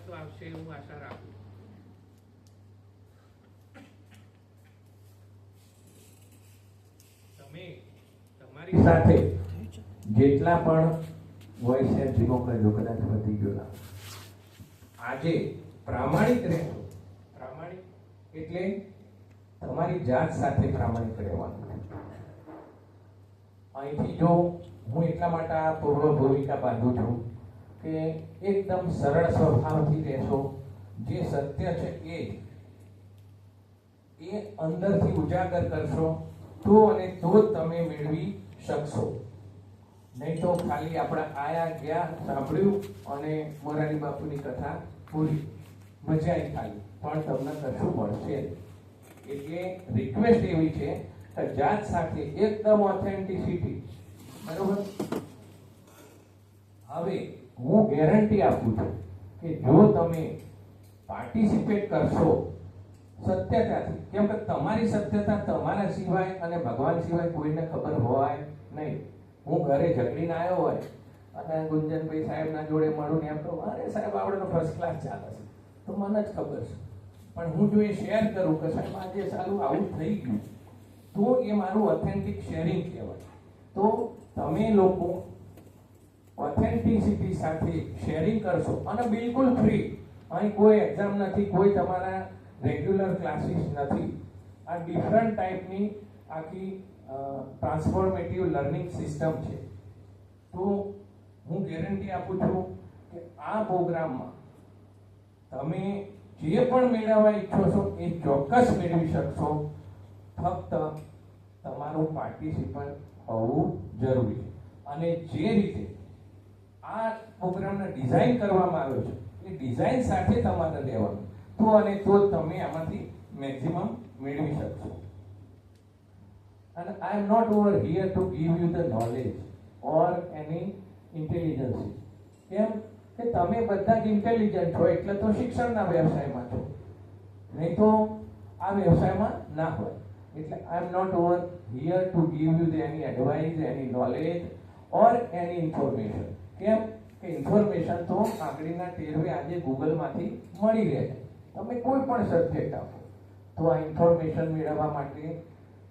તો આવશે હું આશા રાખું. તમે તમારી સાથે જેટલા પણ વોઇસ છે ધીમો કરજો, કદાચ વધી ગયો ના. આજે પ્રામાણિક રહેજો. પ્રામાણિક એટલે તમારી જાત સાથે પ્રામાણિક રહેવાનું. અહીંથી જો હું એટલા માટે આ પૂર્વ ભૂમિકા બાંધું છું કે એકદમ સરળ સ્વભાવથી રહેશો. જે સત્ય છે એ અંદરથી ઉજાગર કરશો તો અને તો જ તમે મેળવી શકશો. નહીં તો ખાલી આપણે આયા ગયા, સાંભળ્યું અને મોરારી બાપુની કથા પૂરી, મજા આવી ખાલી, પણ તમને કશું મળશે. એટલે રિક્વેસ્ટ એવી છે કે જાત સાથે એકદમ ઓથેન્ટિસિટી, બરોબર. હવે હું ગેરંટી આપું છું કે જો તમે પાર્ટિસિપેટ કરશો સત્યતાથી, કેમ કે તમારી સત્યતા તમારા સિવાય અને ભગવાન સિવાય કોઈને ખબર હોય નહીં. હું ઘરે ઝઘડીને આવ્યો હોય અને ગુંજનભાઈ સાહેબના જોડે મળું ને એમ તો અરે સાહેબ આપણે તો ફર્સ્ટ ક્લાસ ચાલે છે, તો મને જ ખબર છે. પણ હું જો એ શેર કરું કે સાહેબ આજે સારું આવું થઈ ગયું, તો એ મારું ઓથેન્ટિક શેરિંગ કહેવાય. તો તમે લોકો ઓથેન્ટિસિટી સાથે શેરિંગ કરશો અને બિલકુલ ફ્રી. અહીં કોઈ એક્ઝામ નથી, કોઈ તમારા રેગ્યુલર ક્લાસીસ નથી. આ ડિફરન્ટ ટાઈપની આખી ટ્રાન્સફોર્મેટિવ લર્નિંગ સિસ્ટમ છે. તો હું ગેરંટી આપું છું કે આ પ્રોગ્રામમાં તમે જે પણ મેળવવા ઈચ્છો છો એ ચોક્કસ મેળવી શકશો. ફક્ત તમારું પાર્ટિસિપન્ટ હોવું જરૂરી છે. અને જે રીતે આ પ્રોગ્રામને ડિઝાઇન કરવામાં આવ્યો છે એ ડિઝાઇન સાથે તમારે રહેવાનું, તો અને તો જ તમે આમાંથી મેક્સિમમ મેળવી શકશો. And I am not over here to give you the knowledge or any intelligence. કેમ કે તમે બધા જ ઇન્ટેલિજન્ટ છો એટલે તો શિક્ષણના વ્યવસાયમાં છો, નહીં તો આ વ્યવસાયમાં ના હોય. એટલે I am not over here to give you the any advice, any knowledge or any information. કેમ કે ઇન્ફોર્મેશન તો આંગળીના ટેરવે આજે ગૂગલમાંથી મળી રહે છે. તમે કોઈ પણ સબ્જેક્ટ આપો તો આ ઇન્ફોર્મેશન મેળવવા માટે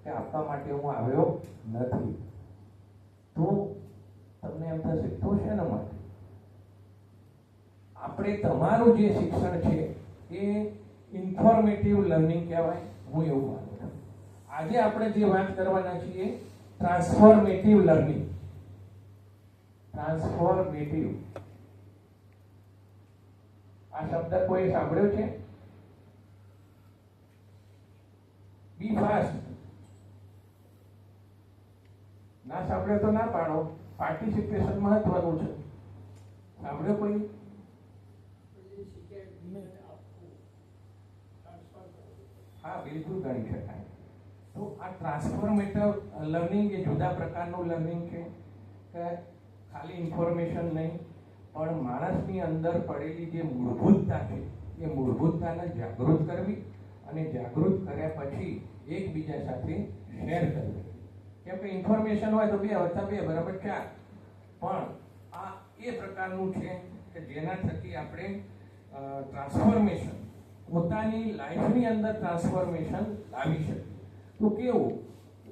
કે આપવા માટે હું આવ્યો નથી. તો તમને એમ થશે તો શેના માટે? આપણે તમારું જે શિક્ષણ છે એ ઇન્ફોર્મેટિવ લર્નિંગ કહેવાય, હું એવું માનું છું. આજે આપણે જે વાત કરવાના છીએ ટ્રાન્સફોર્મેટિવ લર્નિંગ. ટ્રાન્સફોર્મેટિવ આ શબ્દ કોઈ સાંભળ્યો છે? બી ફાસ્ટ. ના સાંભળ્યો તો ના પાડો. પાર્ટિસિપેશન મહત્વનું છે. સાંભળ્યો કોઈ? હા, બિલકુલ ગણી શકાય. તો આ ટ્રાન્સફોર્મેટિવ લર્નિંગ એ જુદા પ્રકારનું લર્નિંગ છે કે ખાલી ઇન્ફોર્મેશન નહીં, પણ માણસની અંદર પડેલી જે મૂળભૂતતા છે એ મૂળભૂતતાને જાગૃત કરવી અને જાગૃત કર્યા પછી એકબીજા સાથે શેર કરવી. કેમ કે ઇન્ફોર્મેશન હોય તો 2 + 2 = 4, પણ આ એ પ્રકારનું છે કે જેના થકી આપણે ટ્રાન્સફોર્મેશન, પોતાની લાઈફની અંદર ટ્રાન્સફોર્મેશન લાવી શકીએ. તો કેવું?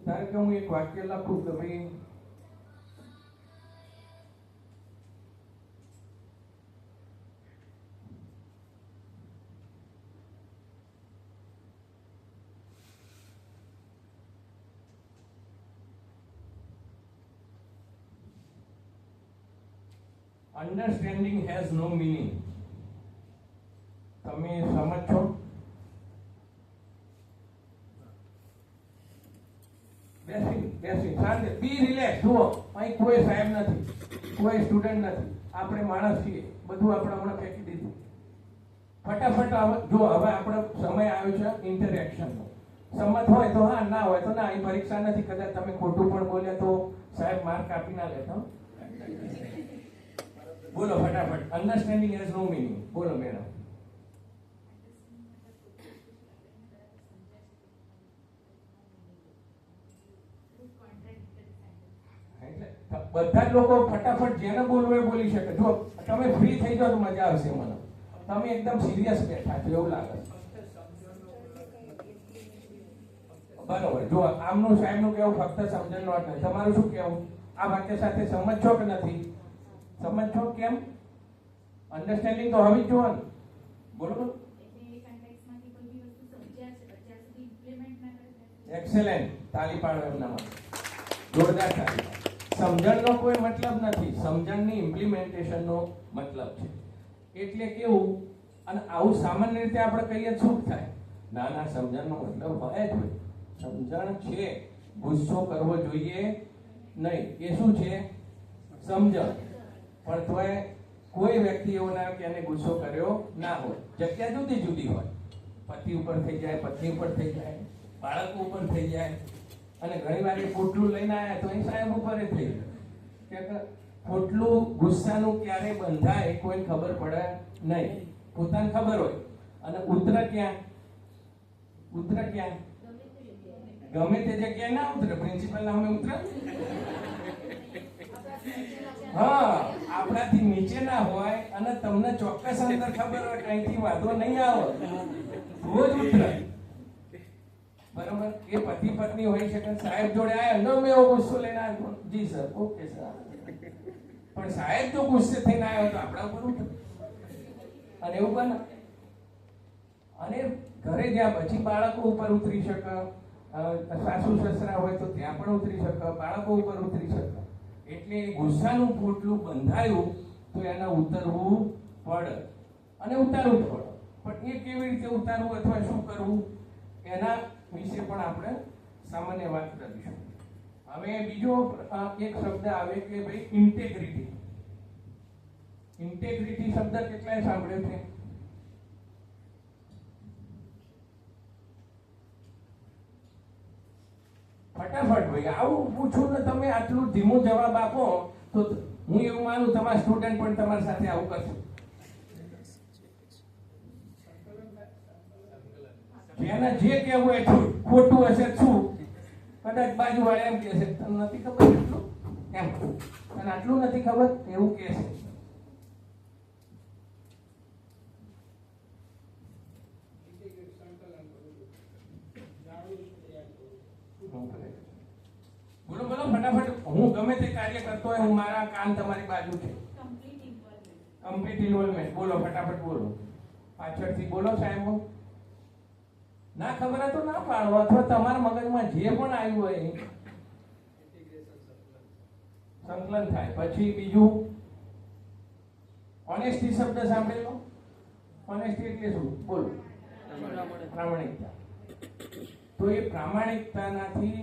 ધારો કે હું એક વાક્ય લખું કે ભાઈ understanding has no meaning. તમે સમજો? બેસી શાંતિ, બી રિલેક્સ. જુઓ, અહીં કોઈ સાહેબ નથી, કોઈ સ્ટુડન્ટ નથી, આપણે માણસ છીએ. બધું આપણે હમણાં ફેંકી દીધું. ફટાફટ જો હવે આપણો સમય આવ્યો છે ઇન્ટરેક્શનનો. સંમત હોય તો હા, ના હોય તો ના. અહીં પરીક્ષા નથી. કદાચ તમે ખોટું પણ બોલ્યા તો સાહેબ માર્ક કાપી ના લેતો. બોલો ફટાફટ. Understanding has no meaning. બોલો મેડમ. બધા જ લોકો ફટાફટ જેને બોલવું એ બોલી શકે. જો તમે ફ્રી થઈ જાઓ તો મજા આવશે મને. તમે એકદમ સિરિયસ બેઠા છો એવું લાગે છે. બરોબર, જો આમનું સાહેબનું કેવું ફક્ત સમજણનો અર્થ નથી. તમારું શું કેવું? આ વાક્ય સાથે સમજ છો કે નથી? સમજ છો? કેમ? અન્ડરસ્ટેન્ડિંગ તો હોવી જ જોઈએ ને. બરોબર, એક્સેલન્ટ, તાલી પાડો એમના માટે, જોરદાર તાલી. સમજણનો કોઈ મતલબ નથી, સમજણની ઇમ્પ્લિમેન્ટેશનનો મતલબ છે. એટલે કેવું, અને આવું સામાન્ય રીતે આપણે કહીએ શું થાય? ના ના, સમજણનો મતલબ હોય જ હોય. સમજણ છે, ગુસ્સો કરવો જોઈએ નહીં, એ શું છે? સમજણ. પણ તોય કોઈ વ્યક્તિ એવો ના કે એને ગુસ્સો કર્યો ના હોય. જગ્યા જુદી જુદી હોય. પતિ ઉપર થઈ જાય, પત્ની ઉપર થઈ જાય, બાળકો ઉપર થઈ જાય, અને ઘણી વાર એ પોટલું લઈને આવ્યા તો એ સાહેબ ઉપર થઈ જાય કે પોટલું ગુસ્સાનું ક્યારે બંધાય કોઈ ખબર પડે નહીં. પોતાને ખબર હોય. અને ઉતરે ક્યાં? ઉતરે ક્યાં? ગમે તે જગ્યાએ ના ઉતરે. પ્રિન્સિપલ ના અમે ઉતરે. હા, આપણાથી નીચે ના હોય અને તમને ચોક્કસ અંદર ખબર હોય કઈથી વાંધો નહીં આવે તો જ ઉતરે. બરોબર, એ પતિ પત્ની હોય શકે. સાહેબ જોડે આયા, નો મેં એવો ગુસ્સો લઈને આવ્યો, જી સર, ઓકે સર. પણ સાહેબ જો ગુસ્સે થઈને આવ્યો તો આપણા ઉપર ઉતરે. અને એવું બને. અને ઘરે જ્યાં પછી બાળકો ઉપર ઉતરી શકે, સાસુ સસરા હોય તો ત્યાં પણ ઉતરી શકે, બાળકો ઉપર ઉતરી શકે. એટલે ગુસ્સાનું પોટલું બંધાયું તો એને ઉતરવું પડે, અને ઉતારવું પડે. પણ એ કેવી રીતે ઉતારવું અથવા શું કરવું એના વિશે પણ આપણે સામાન્ય વાત કરીશું. હવે બીજો એક શબ્દ આવે કે ભાઈ ઇન્ટેગ્રિટી. ઇન્ટેગ્રિટી શબ્દ કેટલાય સાંભળ્યો છે? ફટાફટ ભાઈ, આવું પૂછું ને તમે આટલું ધીમું જવાબ આપો તો હું એવું માનું તમારા સ્ટુડન્ટ પણ તમારી સાથે આવું કરશે. જેને જે કહેવું એ ખોટું હશે શું? કદાચ બાજુવાળા એમ કહેશે તમને નથી ખબર એટલું એમ, અને આટલું નથી ખબર એવું કહેશે. બોલો બોલો ફટાફટ. હું ગમે તે કાર્ય કરતો હોય, હું મારા કાન તમારી બાજુ છે. Complete involvement. બોલો ફટાફટ બોલો. પાછળથી બોલો સાહેબ. ના ખબર હોય તો ના પાડો, અથવા તમારા મગજમાં જે પણ આવ્યું હોય સંકલન થાય. પછી બીજું ઓનેસ્ટી શબ્દ સાંભળેલો? ઓનેસ્ટી એટલે શું? બોલો. પ્રામાણિકતા. તો એ પ્રામાણિકતાનાથી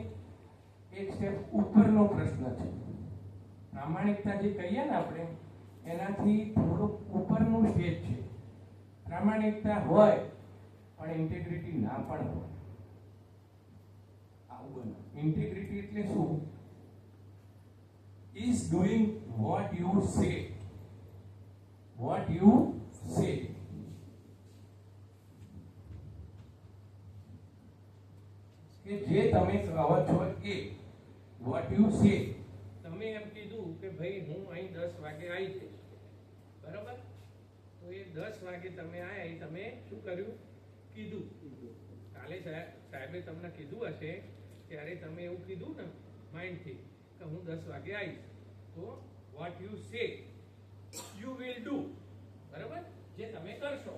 એક સ્ટેપ ઉપરનો પ્રશ્ન છે. પ્રામાણિકતા જે કહીએ ને આપણે, એનાથી થોડુંક ઉપરનું સ્ટેજ છે. પ્રામાણિકતા હોય પણ ઇન્ટેગ્રિટી ના પણ હોય. આવું બને. ઇન્ટેગ્રિટી એટલે શું? is doing what you say. What you say. કે જે તમે કહો છો એ what you say. તમે એમ કીધું કે ભાઈ હું અહીં 10 વાગે આવી જઈશ, બરાબર? તો એ 10 વાગે તમે આયા, એ તમે શું કર્યું? કીધું. કાલે સાહેબે તમને કીધું હશે ત્યારે તમે એવું કીધું ને માઇન્ડથી કે હું 10 વાગે આવીશ. તો what you say you will do. બરાબર? જે તમે કરશો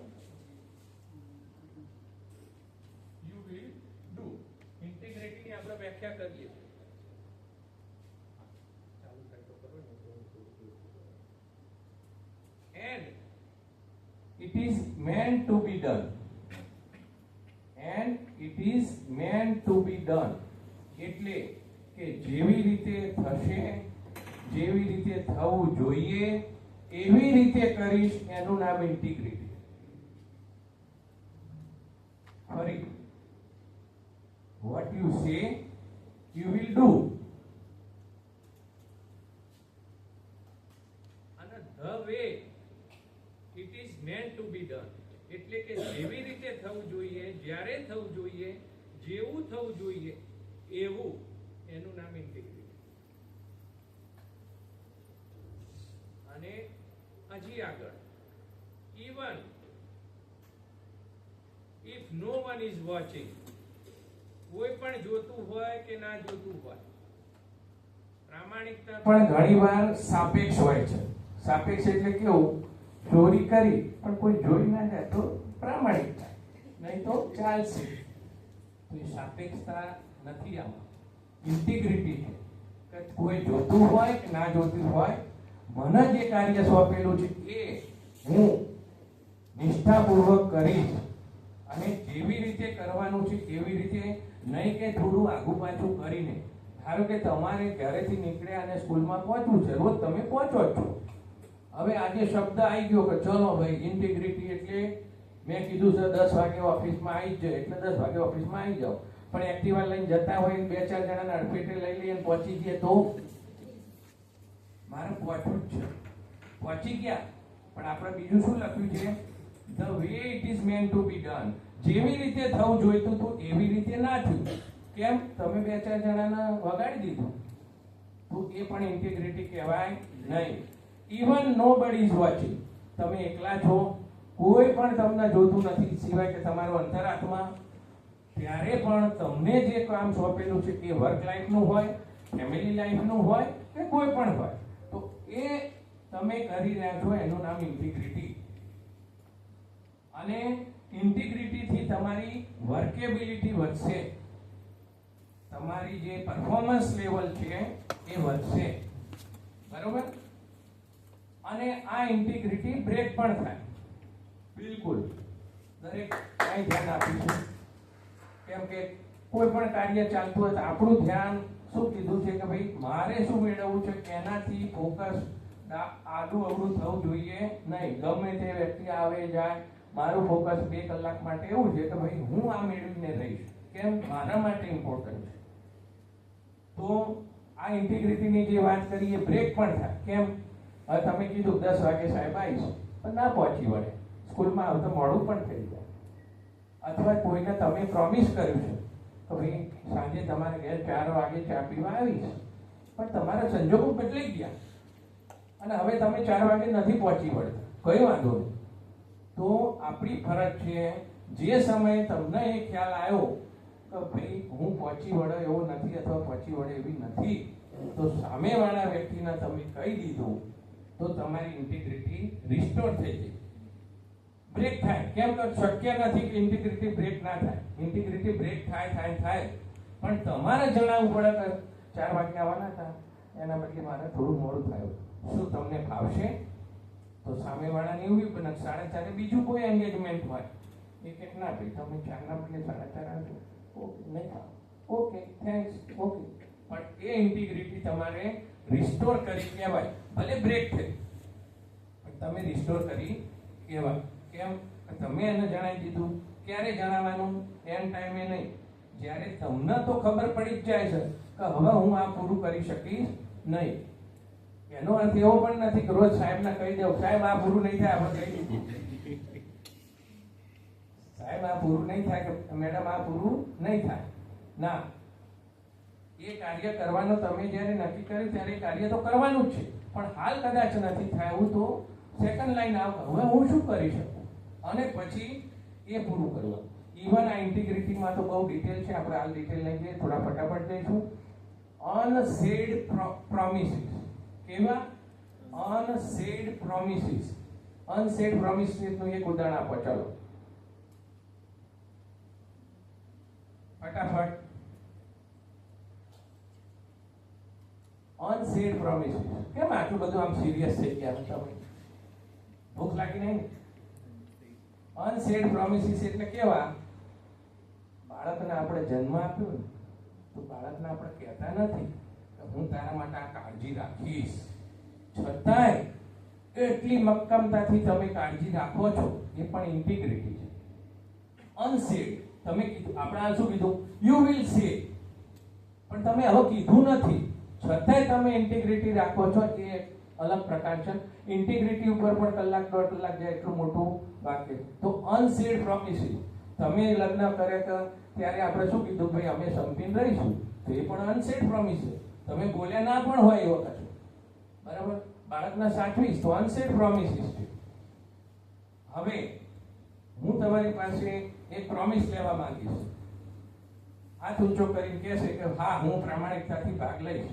you will do. ઇન્ટિગ્રિટીની આપણે વ્યાખ્યા કરીએ. ચાલુ થાય તો કરો ને. And it is meant to be done. And it is meant to be done. એટલે કે જેવી રીતે થશે, જેવી રીતે થવું જોઈએ એવી રીતે કરીશ, એનું નામ ઇન્ટિગ્રિટી. ફરી, what you say you will do. અને the way it is meant to be done. એટલે કે જેવી રીતે થવું જોઈએ, જ્યારે થવું જોઈએ, જેવું થવું જોઈએ એવું, એનું નામ ઇન્ટિગ્રિટી. અને હજી આગળ, even if no one is watching, કોઈ પણ જોતું હોય કે ના જોતું હોય, પ્રામાણિકતા પણ ઘણીવાર સાપેક્ષ હોય છે. સાપેક્ષ એટલે કેવું, ચોરી કરી પણ કોઈ જોઈ ના જાય તો પ્રામાણિકતા, નહીં તો ચાલશે. તો એ સાપેક્ષતા નથી, આમાં ઇન્ટિગ્રિટી છે કે કોઈ જોતું હોય કે ના જોતું હોય, મને જે કાર્ય સોંપેલું છે એ હું નિષ્ઠાપૂર્વક કરીશ, અને જેવી રીતે કરવાનું છે એવી રીતે, નહીં કે થોડું આગુ પાછું કરીને. ધારો કે તમારે ઘરેથી નીકળ્યા અને સ્કૂલમાં પહોંચવું છે, રોજ તમે પહોંચો જ છો. હવે આજે શબ્દ આવી ગયો કે ચલો ભાઈ ઇન્ટિગ્રિટી એટલે મેં કીધું છે 10 વાગે ઓફિસમાં આવી જ જાય, એટલે 10 વાગે ઓફિસમાં આવી જાઓ. પણ એક્ટિવા લઈને જતા હોય, 2-4 જણાને અડફેટે લઈ લઈએ અને પહોંચી જઈએ તો મારે પહોંચવું જ છે. પહોંચી ગયા, પણ આપણે બીજું શું લખ્યું છે? The way it is meant to be done. જેવી રીતે થવું જોઈતું હતું એવી રીતે ના થયું. કેમ? તમે 2-4 જણાને વગાડી દીધું, તો એ પણ ઇન્ટિગ્રિટી કહેવાય નહીં. Even nobody is watching. તમે એકલા છો, કોઈ પણ તમને જોતું નથી સિવાય કે તમારો અંતરાત્મા, ત્યારે પણ તમને જે કામ સોંપેલું છે એ વર્ક લાઈફનું હોય, ફેમિલી લાઈફનું હોય કે કોઈ પણ હોય, તો એ તમે કરી રહ્યા છો, એનું નામ ઇન્ટિગ્રિટી. અને ઇન્ટિગ્રિટીથી તમારી વર્કેબિલિટી વધશે, તમારી જે પરફોર્મન્સ લેવલ છે એ વધશે, બરોબર? અને આ ઇન્ટિગ્રિટી બ્રેક પણ થાય. બિલકુલ દરેક કઈ ધ્યાન આપીશું, કેમ કે કોઈ પણ કાર્ય ચાલતું હોય તો આપણું ધ્યાન શું કીધું છે કે ભાઈ મારે શું મેળવવું છે, એનાથી ફોકસ આડું અવળું થવું જોઈએ નહીં. ગમે તે વ્યક્તિ આવે જાય, મારું ફોકસ 2 કલાક માટે એવું છે કે ભાઈ હું આ મેળવીને રહીશ. કેમ? મારા માટે ઇમ્પોર્ટન્ટ છે. તો આ ઇન્ટિગ્રિટીની જે વાત કરી એ બ્રેક પણ થાય. કેમ? હવે તમે કીધું 10 વાગે સાહેબ આવીશ, પણ ના પહોંચી વળે, સ્કૂલમાં આવતા મોડું પણ થઈ જાય. અથવા કોઈને તમે પ્રોમિસ કર્યું છે કે ભાઈ સાંજે તમારે ઘેર 4 વાગે ચા પીવા આવીશ, પણ તમારા સંજોગો બદલાઈ ગયા અને હવે તમે 4 વાગે નથી પહોંચી વળતા, કઈ વાંધો નહીં. તો આપણી ફરજ છે, જે સમયે તમને એ ખ્યાલ આવ્યો કે ભાઈ હું પહોંચી વળે એવો નથી અથવા પહોંચી વળે એવી નથી, તો સામેવાળા વ્યક્તિને તમે કહી દીધું, તો તમારી ઇન્ટિગ્રિટી રિસ્ટોર થઈ ગઈ. બ્રેક થાય. કેમ? તો શક્ય નથી કે ઇન્ટિગ્રિટી બ્રેક ના થાય. ઇન્ટિગ્રિટી બ્રેક થાય, પણ તમારે જણાવવું પડે કે 4 વાગે આવવાના હતા, એના બદલે મારે થોડું મોડું થયું, શું તમને ફાવશે? તો સામેવાળાને એવું બને 4:30 બીજું કોઈ એન્ગેજમેન્ટ હોય, એ કે ના ભાઈ તમે 4 ના બદલે 4:30 આવજો. ઓકે, નહીં થાવ, ઓકે થેન્ક્સ, ઓકે. પણ એ ઇન્ટિગ્રિટી તમારે રિસ્ટોર કરી કહેવાય. ભલે બ્રેક થઈ, પણ તમે રિસ્ટોર કરી કહેવાય. કેમ? તમે એને જણાવી દીધું. ક્યારે જણાવવાનું? એન ટાઈમે નહીં, જ્યારે તમને તો ખબર પડી જ જાય છે કે હવે હું આ પૂરું કરી શકીશ નહીં. એનો અર્થ એવો પણ નથી કે રોજ સાહેબને કહી દઉં, સાહેબ આ પૂરું નહીં થાય, આપણે કહી દીધું, સાહેબ આ પૂરું નહીં થાય, કે મેડમ આ પૂરું નહીં થાય. ના, એ કાર્ય કરવાનો તમે જ્યારે નક્કી કર્યું ત્યારે એ કાર્ય તો કરવાનું જ છે, પણ હાલ કદાચ નથી થાય એવું, તો સેકન્ડ લાઈન આવે, હવે હું શું કરી શકું, અને પછી એ પૂરું કરવાનું. ઇવન આ ઇન્ટિગ્રિટીમાં તો બહુ ડિટેલ છે, આપણે હાલ ડિટેલ લઈ જઈએ, થોડા ફટાફટ જઈશું. અનસેડ પ્રોમિસીસ. કેવા? અનસેડ પ્રોમિસીસ. અનસેડ પ્રોમિસીસનું એક ઉદાહરણ આપો, ચાલો ફટાફટ. અનસેડ પ્રોમિસીસ. કેમ આટલું બધું આમ સિરિયસ થઈ ગયા તમે? ભૂખ લાગી નહીં? અનસેડ પ્રોમિસીસ એટલે કેવા? બાળકને આપણે જન્મ આપ્યો ને, તો બાળકને આપણે કહેતા નથી કે હું તારા માટે આ કાળજી રાખીશ, છતાંય એટલી મક્કમતાથી તમે કાળજી રાખો છો, એ પણ ઇન્ટિગ્રિટી છે. અનસેડ તમે કીધું, આપણે શું કીધું? યુ વિલ સે, પણ તમે હવે કીધું નથી, છતાંય તમે ઇન્ટિગ્રિટી રાખો છો, એ અલગ પ્રકાર છે. ઇન્ટિગ્રિટી ઉપર પણ કલાક 1.5 કલાક જાય એટલું મોટું વાક્ય. તો અનસેડ પ્રોમિસીસ. તમે લગ્ન કર્યા ત્યારે આપણે શું કીધું? ભાઈ અમે સંપીને રહીશું, તો એ પણ અનસેડ પ્રોમિસ છે. તમે બોલ્યા ના પણ હોય એ વખતે, બરાબર? બાળકને સાચવીશ, તો અનસેડ પ્રોમિસીસ છે. હવે હું તમારી પાસે એક પ્રોમિસ લેવા માંગીશ. હાથ ઊંચો કરીને કહેશે કે હા હું પ્રામાણિકતાથી ભાગ લઈશ.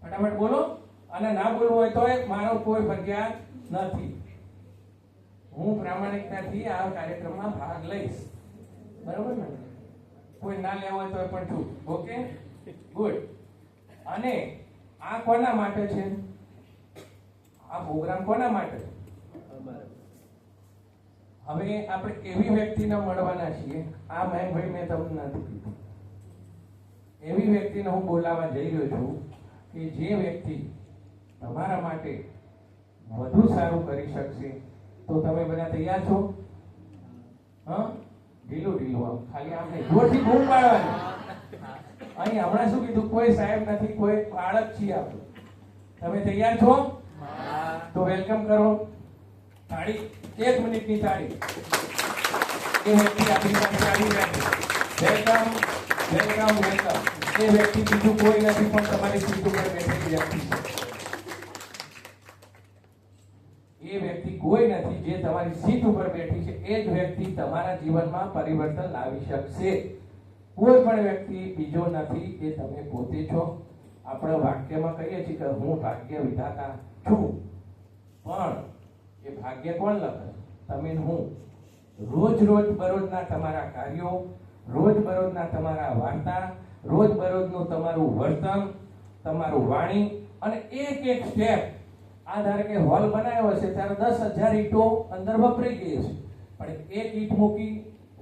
ફટાફટ બોલો. અને ના બોલવું હોય તો મારો કોઈ ફરજિયાત નથી. હું પ્રામાણિકતાથી આ કાર્યક્રમમાં ભાગ લઈશ. બરોબર ને? કોઈ ના લેવો હોય તો પણ ચૂપ. Okay, good. અને આ કોના માટે છે? આ પ્રોગ્રામ કોના માટે? હવે આપણે એવી વ્યક્તિને મળવાના છીએ. આ ભાઈ મેં તમને નથી કીધું. એવી વ્યક્તિને હું બોલાવવા જઈ રહ્યો છું કે જે વ્યક્તિ તમારા માટે વધુ સારું કરી શકશે. તો તમે બધા તૈયાર છો? હા, ઢીલું આમ ખાલી આમ નહીં, જોરથી બૂમ પાડવાની. અહીં હમણાં શું કીધું? કોઈ સાહેબ નથી, કોઈ બાળક છીએ આપણે. તમે તૈયાર છો? તો વેલકમ કરો. તાળી, 1 મિનિટની તાળી. એ વ્યક્તિ આપણી પાસે આવી રહ્યા છે. Welcome, welcome, welcome. એ વ્યક્તિ બીજું કોઈ નથી પણ તમારી સીટ ઉપર બેઠેલી વ્યક્તિ છે. એ વ્યક્તિ કોઈ નથી જે તમારી સીટ ઉપર બેઠી છે. એ જ વ્યક્તિ તમારા જીવનમાં પરિવર્તન લાવી શકશે. કોઈ પણ વ્યક્તિ બીજો નથી, એ તમે પોતે છો. આપણે વાક્યમાં કહીએ છીએ કે હું ભાગ્ય વિધાતા છું, પણ એ ભાગ્ય કોણ લખે? તમે ને હું. રોજ બરોજના તમારા કાર્યો, રોજ બરોજના તમારા વાર્તા, રોજ બરોજનું તમારું વર્તન, તમારું વાણી અને એક સ્ટેપ. આ ધારે કે હોલ બનાવ્યો હશે ત્યારે 10,000 ઈંટો અંદર વપરાઈ ગઈ છે, પણ એક ઈંટ મૂકી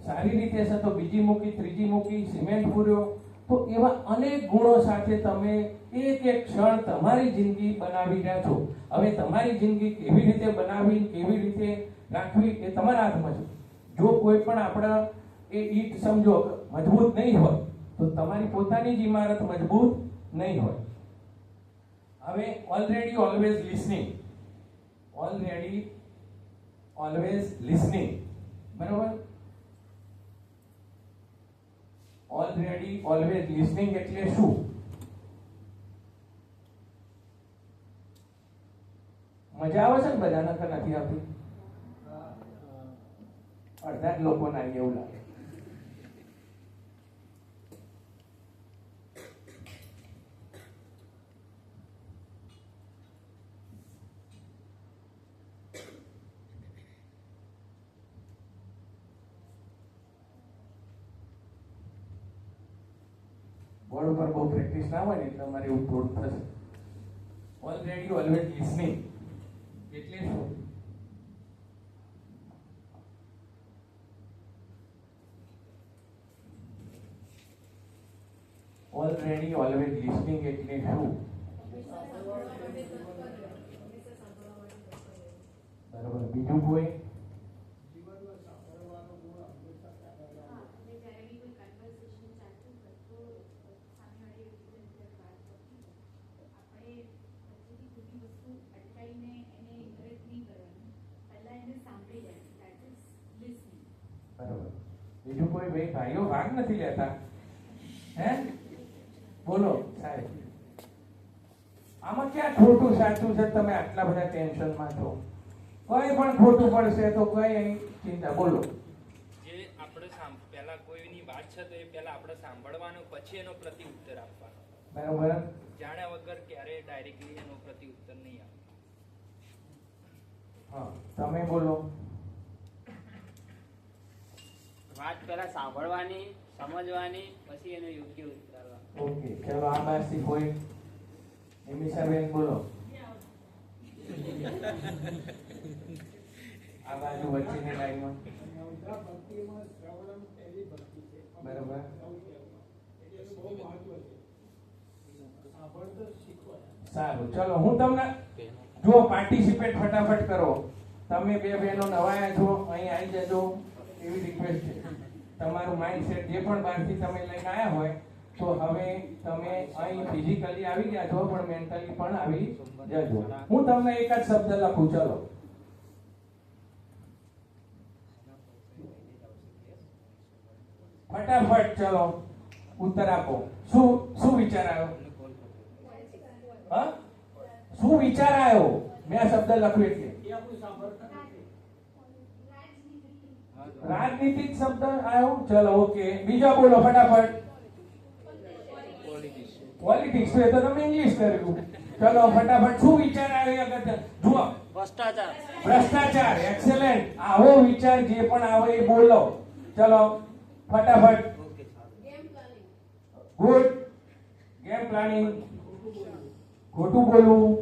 સારી રીતે છે તો બીજી મૂકી, ત્રીજી મૂકી, સિમેન્ટ પૂર્યો, તો એવા અનેક ગુણો સાથે તમે એક ક્ષણ તમારી જિંદગી બનાવી રહ્યા છો. હવે તમારી જિંદગી કેવી રીતે બનાવવી, કેવી રીતે રાખવી એ તમારા હાથમાં છે. જો કોઈ પણ આપણા એ ઈંટ સમજો મજબૂત નહીં હોય તો તમારી પોતાની જ ઇમારત મજબૂત નહીં હોય. હવે ઓલરેડી ઓલવેઝ લિસનિંગ, બરાબર? ઓલરેડી ઓલવેઝ લિસનિંગ એટલે શું? મજા આવે છે ને બધાને કે નથી આવતી? અડધા જ લોકોને એવું લાગે. બોર્ડ ઉપર બહુ પ્રેક્ટિસ ના હોય ને એટલે અમારે એવું થોડું થશે. ઓલરેડી ઓલવેઝ લિસનિંગ એટલે શું? ઓલરેડી ઓલવેઝ લિસનિંગ એટલે શું? બરાબર. બીજું કોઈ? બરાબર. બીજું કોઈ? ભાઈઓ ભાગ નથી લેતા? હે, બોલો સાહેબ. આમાં ક્યાં ખોટું સાચું છે? તમે આટલા બધા ટેન્શનમાં છો. કોઈ પણ ખોટું પડશે તો કઈ ચિંતા. બોલો. જે આપણે પહેલા કોઈની વાત છે તો એ પહેલા આપણે સાંભળવાનું, પછી એનો પ્રતિઉત્તર આપવાનો. બરાબર. જાણ્યા વગર ક્યારે ડાયરેક્ટલી એનો પ્રતિઉત્તર નહીં આપવાનો. હા, તમે બોલો. વાત પહેલા સાંભળવાની, સમજવાની, પછી એનો યોગ્ય ઉત્તર આપવાનો. ઓકે, ચલો આ બાજુથી કોઈ? નિમિષાબેન બોલો. આ બાજુ વચ્ચેની લાઈનમાં. બરાબર. સારું, ચલો હું તમને જો પાર્ટિસિપેટ ફટાફટ કરો. તમે બે બહેનો નવાયા છો, અહીં આવી જજો એવી રિક્વેસ્ટ છે. તમારું માઇન્ડસેટ જે પણ બહારથી તમે લઈને આવ્યા હોય તો હવે તમે અહીં ફિઝિકલી આવી ગયા છો પણ મેન્ટલી પણ આવી જજો. હું તમને એક જ શબ્દ લખું. ચલો, ફટાફટ ચલો ઉત્તર આપો. શું વિચાર આવ્યો? હા, શું વિચાર આવ્યો? મેં આ શબ્દ લખ્યું એટલે રાજનીતિક શબ્દ આવ્યો, ચલો ઓકે. બીજા બોલો ફટાફટ. પોલિટિક્સ એ તો તમે ઇંગ્લિશ કર્યું. ચલો ફટાફટ. શું વિચાર આવ્યો અગત્ય? જુઓ, ભ્રષ્ટાચાર. ભ્રષ્ટાચાર. એક્સેલન્ટ. આવો વિચાર જે પણ આવે એ બોલો. ચલો ફટાફટ. ગુડ. Game planning. ખોટું બોલવું.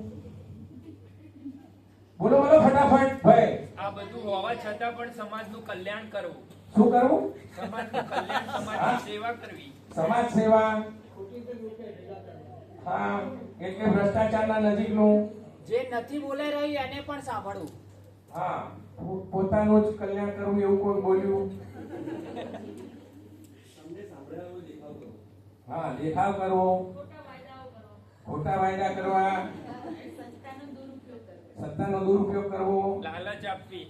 બોલો બોલો ફટાફટ ભાઈ. આ બધું હોવા છતાં પણ સમાજનું કલ્યાણ કરવું. શું કરવું? સમાજનું કલ્યાણ, સમાજની સેવા કરવી. સમાજ સેવા. હા, એટલે ભ્રષ્ટાચારના નજીકનું. જે નથી બોલાઈ રહ્યું એને પણ સાંભળવું. હા, પોતાનું જ કલ્યાણ કરવું એવું કોઈ બોલ્યું? હા, દેખાવ કરવો, ખોટા વાયદા કરવા, સત્તાનો દુરુપયોગ કરવો, લાલચ આપવી.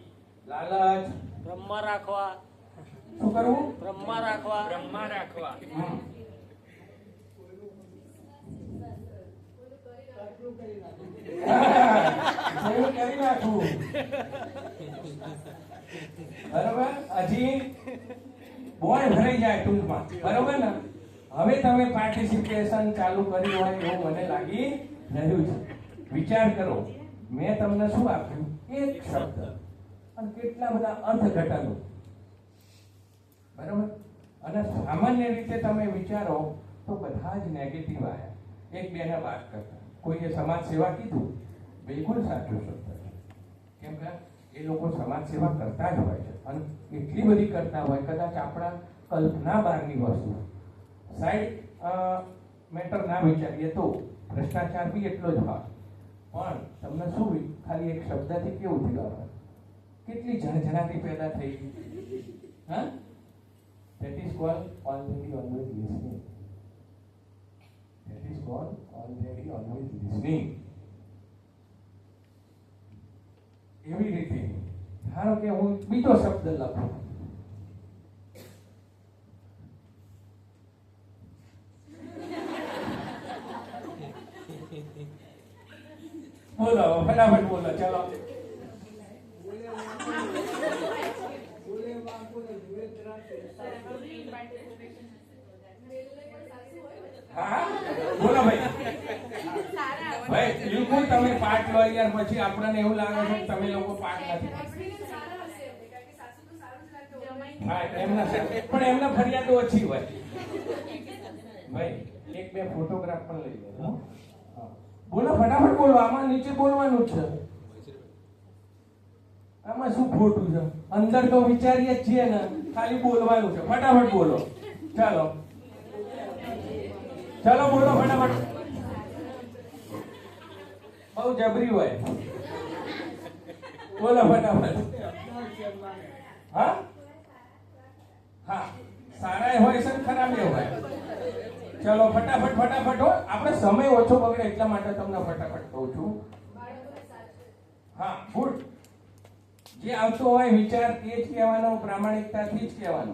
લાલચ. બ્રહ્મા રાખવા. શું કરવું? બ્રહ્મા રાખવા. બ્રહ્મા રાખવા. હમ. એવું કરી નાખવું. બરોબર. હજી બોય ભરાઈ જાય ટૂંકમાં. બરોબર ને? હવે તમે પાર્ટિસિપેશન ચાલુ કર્યું હોય એવું મને લાગી રહ્યું છે. વિચાર કરો, મેં તમને શું આપ્યું? એક શબ્દ અને કેટલા બધા અર્થઘટનો. બરોબર. અને સામાન્ય રીતે તમે વિચારો તો બધા જ નેગેટિવ આવ્યા, એક બેને વાત કરતા. કોઈએ સમાજ સેવા કીધું, બિલકુલ સાચું શબ્દ છે. કેમ કે એ લોકો સમાજ સેવા કરતા જ હોય છે અને એટલી બધી કરતા હોય કદાચ આપણા કલ્પના બહારની વસ્તુ. સાઈડ મેટર ના વિચારીએ તો ભ્રષ્ટાચાર બી એટલો જ હોય. પણ તમને શું ખાલી એક શબ્દથી કેવું થયું? કેટલી જણજણાટી પેદા થઈ ગઈ. હા, that is called already always listening. That is called already always listening. એવી રીતે ધારો કે હું બીજો શબ્દ લખું. બોલો ફટાફટ બોલો. ચલો હા બોલો ભાઈ. ભાઈ બિલકુલ તમે પાઠ લો યાર. પછી આપણને એવું લાગે છે કે તમે લોકો પાઠ નથી. હા, એમના પણ એમના ફરિયાદો ઓછી હોય. ભાઈ એક બે ફોટોગ્રાફ પણ લઈ લો. હા બોલો ફટાફટ બોલો. આમાં નીચે બોલવાનું જ છે. આમાં શું ખોટું છે? અંદર તો વિચારીએ જ છીએ ને, ખાલી બોલવાનું છે. ફટાફટ બોલો. ચાલો ચાલો બોલો ફટાફટ. બહુ જબરી હોય. બોલો ફટાફટ. હા હા, સારા હોય છે ખરાબ હોય. ચલો ફટાફટ ફટાફટ હો. આપણે સમય ઓછો બગડે એટલા માટે તમને ફટાફટ કહું છું. હા ગુડ. જે આવતો હોય વિચાર એ જ કહેવાનો, પ્રામાણિકતાથી જ કહેવાનો.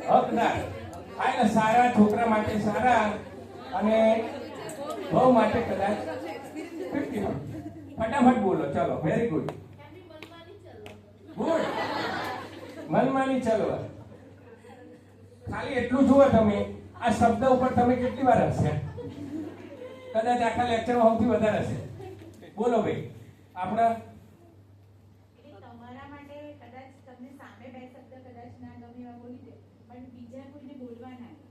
હકદાર. હા, એટલે સારા છોકરા માટે સારા અને બહુ માટે કદાચ 50. ફટાફટ બોલો. ચલો વેરી ગુડ. ગુડ. મનમાની ચલવા. ખાલી એટલું જુઓ તમે, આ શબ્દ ઉપર તમે કેટલી વાર હશે? કદાચ આખા લેક્ચરમાં સૌથી વધારે હશે. બોલો ભાઈ. આપણા તમારા માટે કદાચ તમને સામે બે શબ્દ કદાચ ના ગમે એવા બોલી દે, પણ બીજા કોઈને બોલવા ના દે.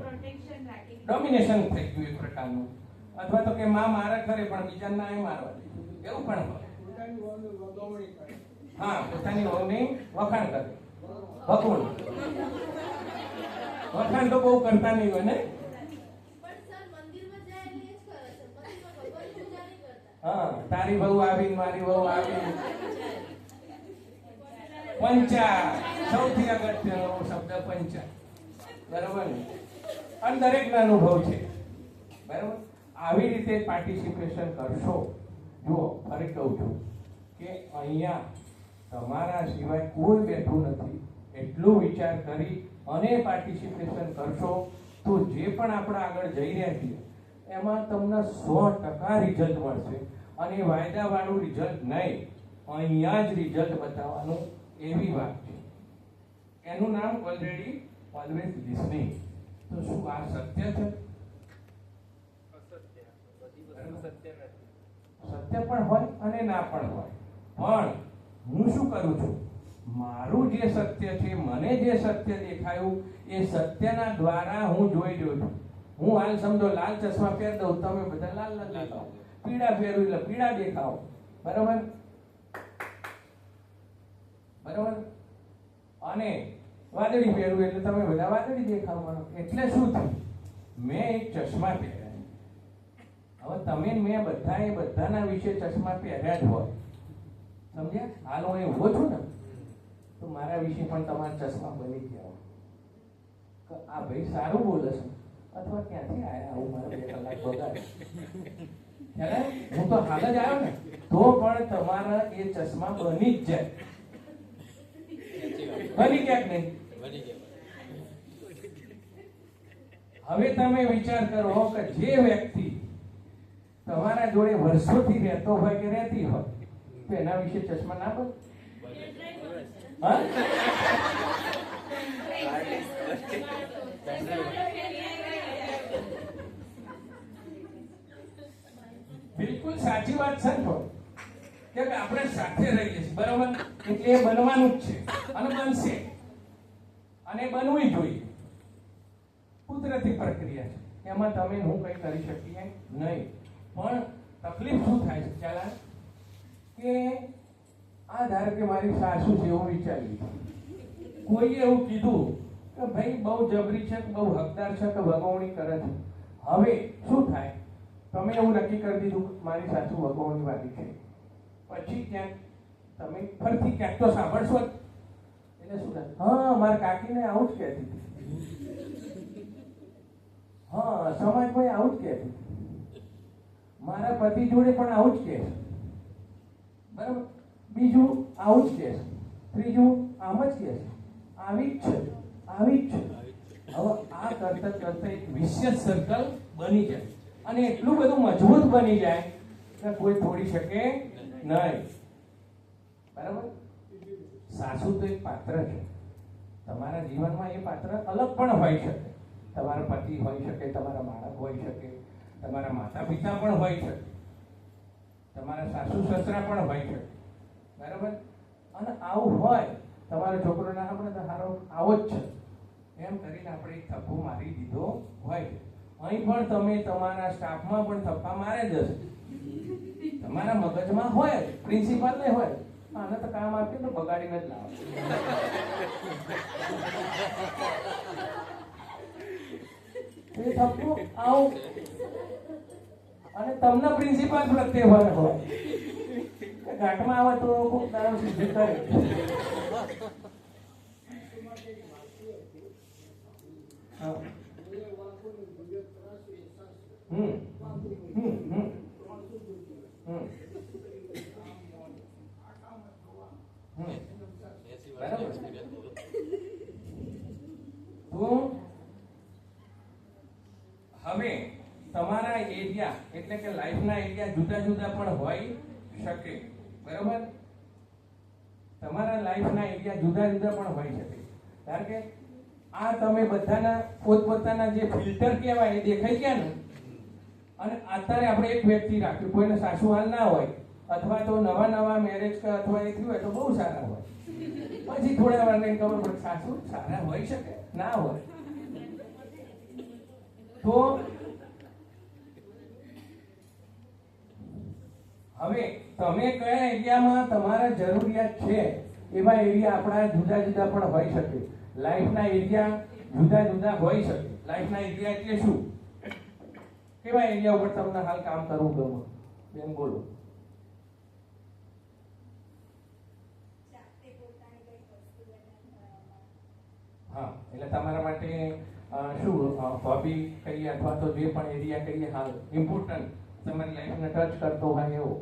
પ્રોટેક્શન રાખી. ડોમિનેશન થઈ ગયું એક પ્રકારનું. અથવા તો કે માં મારે ખરે પણ બીજાને ના મારવા દે, એવું પણ હોય. હા, પોતાની વહુની વખાણ કરે. વખોણ. વખાણ તો બહુ કરતા નહીં હોય ને. હા, તારી વહુ આવી, મારી વહુ આવી. પંચા. સૌથી અગત્યનો શબ્દ પંચા. બરાબર ને? અને દરેકનો અનુભવ છે. બરાબર. આવી રીતે પાર્ટિસિપેશન કરશો. જુઓ, ફરી કહું છું કે અહીંયા તમારા સિવાય કોઈ બેઠું નથી. એટલું વિચાર કરી અને પાર્ટિસિપેશન કરશો તો જે પણ આપણે આગળ જઈ રહ્યા છીએ એમાં તમને 100% રિઝલ્ટ મળશે. અને વાયદાવાળું રિઝલ્ટ નહીં, અહીંયા જ રિઝલ્ટ બતાવવાનું એવી વાત છે. એનું નામ ઓલરેડી ઓલવેઝ લિસનિંગ. તો શું આ સત્ય છે? અસત્ય. બધી વસ્તુ સત્ય નથી. સત્ય પણ હોય અને ના પણ હોય. પણ હું શું કરું છું, મારું જે સત્ય છે, મને જે સત્ય દેખાયું એ સત્યના દ્વારા હું જોઈ રહ્યો છું. હું હાલ સમજો લાલ ચશ્મા પહેર દઉં, તમે બધા લાલ લાલ દેખાઓ, પીળા પહેરું એટલે પીળા દેખાઓ, બરાબર બરાબર, અને વાદળી પહેરું એટલે તમે બધા વાદળી દેખાવ. એટલે શું થયું, મેં એક ચશ્મા પહેર્યા. હવે તમે મેં બધાએ બધાના વિશે ચશ્મા પહેર્યા જ હોય, સમજ્યા? હાલ હું અહીં ઉભો છું ને, તો મારા વિશે પણ તમારા ચશ્મા બની ગયા હોય કે આ ભાઈ સારું બોલે છે, અથવા ક્યાંથી આયા આવું મારે 2 કલાક બગાડે. હું તો હાલ જ આવ્યો ને, તો પણ તમારા એ ચશ્મા બની જ જાય. બની ક્યાંક નહીં. હવે તમે વિચાર કરો કે જે વ્યક્તિ તમારા જોડે વર્ષોથી રહેતો હોય કે રહેતી હોય, તો એના વિશે ચશ્મા ના બને? હા, બિલકુલ સાચી વાત છે કે આપણે સાથે રહીએ છીએ, બરાબર? એટલે એ બનવાનું જ છે અને બનશે, અને બનવું જોઈએ. કુદરતી પ્રક્રિયા છે, એમાં તમે હું કઈ કરી શકીએ નહીં. પણ તકલીફ શું થાય છે ચાલા, કે આ ધારો કે મારી સાસુ છે એવું વિચારી, કોઈએ એવું કીધું કે ભાઈ બહુ જબરી છે, બહુ હકદાર છે, કે વગવણી કરે છે. હવે શું થાય, તમે એવું નક્કી કરી દીધું મારી સાસુ વગવણી વાળી છે, પછી ક્યાંક તમે ફરીથી ક્યાંક તો સાંભળશો જ. એટલે શું થાય, હા મારા કાકીને આવું જ કહેતી હતી, હા સમાજમાં આવું જ કહેતી હતી, મારા પતિ જોડે પણ આવું જ કહે છે, બરાબર? બીજું આવું જ કહે છે, ત્રીજું આમ જ કહે છે, આવી જ છે, આવી જ છે. હવે આ કરતા કરતા એક વિશેષ સર્કલ બની જાય, અને એટલું બધું મજબૂત બની જાય કે કોઈ તોડી શકે નહીં, બરાબર? સાસુ તો એક પાત્ર છે તમારા જીવનમાં. એ પાત્ર અલગ પણ હોઈ શકે, તમારા પતિ હોઈ શકે, તમારા બાળક હોઈ શકે, તમારા માતા પિતા પણ હોઈ શકે, તમારા સાસુ સસરા પણ હોઈ શકે, બરાબર? અને આવું હોય, તમારો છોકરો ના આપણે તો સારો આવો જ છે એમ કરીને આપણે એક થપ્પો મારી દીધો હોય. અહીં પણ તમે તમારા સ્ટાફમાં પણ થપ્પા મારે જ હશે, તમારા મગજમાં હોય, પ્રિન્સિપાલ ને હોય, આને તો કામ આપીએ તો બગાડીને જ લાવે. એ થપ્પો આવું, અને તમને પ્રિન્સિપાલ પ્રત્યે હોય ઘાટમાં આવે તો ખૂબ તારો સિદ્ધ કરે. હવે તમારા એરિયા એટલે કે લાઈફના એરિયા જુદા જુદા પણ હોઈ શકે, બરાબર? તમારા લાઈફના એરિયા જુદા જુદા પણ હોઈ શકે. કારણ કે આ તમે બધાના પોતપોતાના જે ફિલ્ટર કહેવાય એ દેખાઈ ગયા ને, અને અત્યારે આપણે એક વ્યક્તિ રાખ્યું, કોઈને સાસુ હાલ ના હોય, અથવા તો નવા નવા મેરેજ અથવા એ થયું હોય તો બહુ સારા હોય, પછી થોડા વાર લઈને ખબર પડે સાસુ સારા હોઈ શકે, ના હોય. તો હવે તમે કયા એરિયામાં તમારા જરૂરિયાત છે એવા એરિયા આપણા જુદા જુદા પણ હોઈ શકે. લાઈફના એરિયા જુદા જુદા હોઈ શકે. લાઈફના એરિયા એટલે શું, કેવા એરિયા ઉપર તમને હાલ કામ કરવું ગમે? બેન બોલો. હા, એટલે તમારા માટે શું હોબી કહીએ અથવા તો જે પણ એરિયા કહીએ હાલ ઇમ્પોર્ટન્ટ તમારી લાઈફને ટચ કરતો હોય એવો.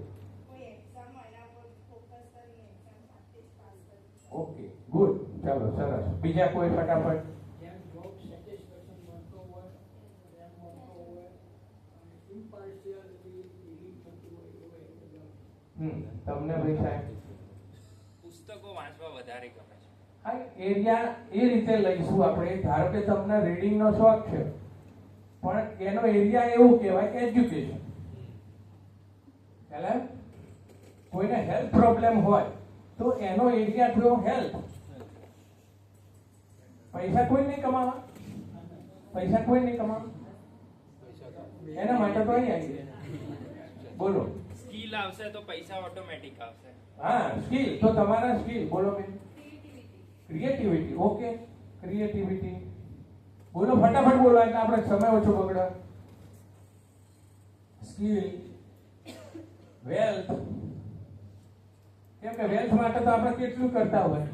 ઓકે, ગુડ, ચાલો સરસ. બીજા કોઈ ફટાફટ? તમને ભાઈ સાહેબ પુસ્તકો વાંચવા વધારે ગમે છે. હા, એરિયા એ રીતે લઈશું આપણે. ધારો કે તમને રીડિંગ નો શોખ છે, પણ એનો એરિયા એવું કહેવાય કે એજ્યુકેશન. ખ્યાલ આવ્યો? કોઈને હેલ્થ પ્રોબ્લેમ હોય તો એનો એરિયા થયો હેલ્થ. પૈસા કોઈ નહીં કમાવા, પૈસા કોઈ નહીં કમાવા, એના માટે તો અહીં આવી. બોલો. સ્કિલ આવશે તો પૈસા ઓટોમેટિક આવશે. હા, સ્કિલ તો તમારા સ્કિલ. બોલો બેન. ક્રિએટિવિટી. ઓકે, ક્રિએટિવિટી બોલો, ફટાફટ બોલો એટલે આપણે સમય ઓછો બગડે. Skill, wealth. કેમ કે વેલ્થ માટે તો આપણે કેટલું કરતા હોય.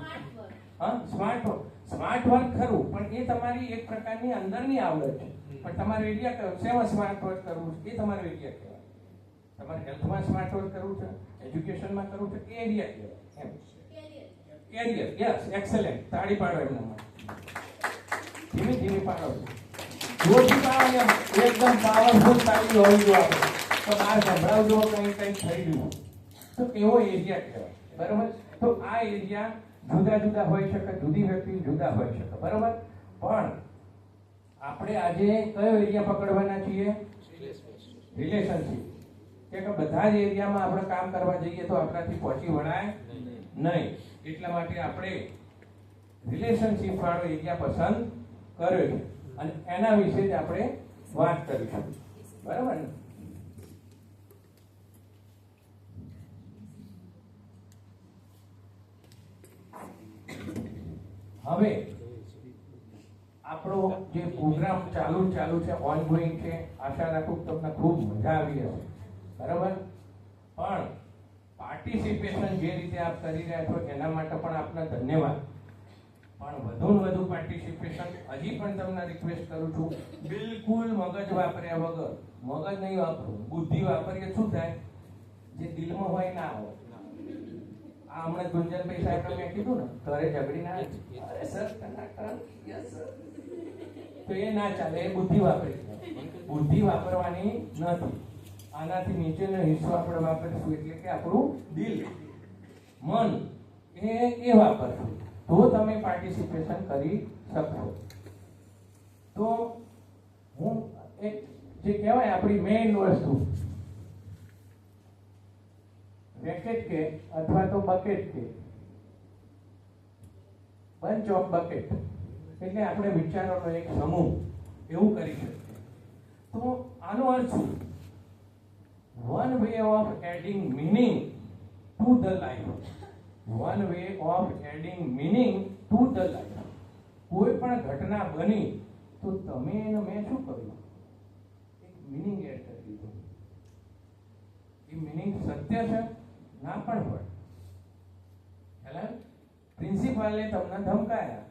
હા, સ્માર્ટ વર્ક. સ્માર્ટ વર્ક ખરું, પણ એ તમારી એક પ્રકારની અંદરની આવડત છે. પણ તમારે એરિયા શેમાં સ્માર્ટ વર્ક કરવું છે એ તમારો એરિયા કહેવાય. તમારે હેલ્થમાં સ્માર્ટ વર્ક કરવું છે, એજ્યુકેશનમાં કરવું છે, એ એરિયા કહેવાય. એમ કેરિયર. Yes, excellent. તાળી પાડો એમના માટે. ધીમી ધીમી પાડો. જોરથી પાડો એમ. એકદમ પાવરફુલ તાળી હોવી જોઈએ આપણે. તો બહાર સંભળાવજો કંઈ કંઈ થઈ ગયું તો એવો એરિયા કહેવાય. બરોબર? તો આ એરિયા જુદા જુદા હોઈ શકે, જુદી વ્યક્તિ જુદા હોઈ શકે. બરોબર? પણ આપણે આજે કયો એરિયા પકડવાના છીએ? રિલેશનશિપ. કે બધા જ એરિયામાં આપણે કામ કરવા જઈએ તો આપણાથી પહોંચી વળાય નહીં. એટલા માટે આપણે રિલેશનશિપ વાળો એરિયા પસંદ કર્યો છે અને એના વિશે જ આપણે વાત કરીશું. બરાબર ને? હવે આપણો જે પ્રોગ્રામ ચાલુ છે, ઓનગોઈંગ છે. આશા રાખું તમને ખૂબ મજા આવી હશે. બરાબર? પણ પાર્ટિસિપેશન જે રીતે આપ કરી રહ્યા છો એના માટે પણ આપને ધન્યવાદ. પણ વધુ ને વધુ પાર્ટિસિપેશન. હજી પણ તમને રિક્વેસ્ટ કરું છું, બિલકુલ મગજ વાપર્યા વગર. મગજ નહીં વાપરો, બુદ્ધિ વાપરીએ શું થાય? જે દિલમાં હોય ના હોય. આ હમણાં ગુંજનભાઈ સાહેબ મેં કીધું ને, ઘરે ઝઘડી ના, અરે સર યસ સર, તો એ ના ચાલે. એ બુદ્ધિ વાપરી. બુદ્ધિ વાપરવાની નથી. આનાથી નીચેનો હિસ્સો આપણે વાપરીશું, એટલે કે આપણું દિલ, મન, એ વાપરશું તો તમે પાર્ટિસિપેશન કરી શકશો. તો હું એક જે કહેવાય આપણી મેઇન વસ્તુ, રેકેટ કે અથવા તો બકેટ કે બંચ ઓફ બકેટ, એટલે આપણે વિચારોનો એક સમૂહ એવું કરી શકીએ. તો આનો અર્થ શું? one way of adding meaning to the life. one way of adding meaning to the life. કોઈ પણ ઘટના બની તો તમે એને મેં શું કર્યું? એક મીનિંગ એડ કરી દીધું. એ મીનિંગ સત્ય છે? ના પણ હોય. ખ્યાલ? પ્રિન્સિપાલે તમને ધમકાયા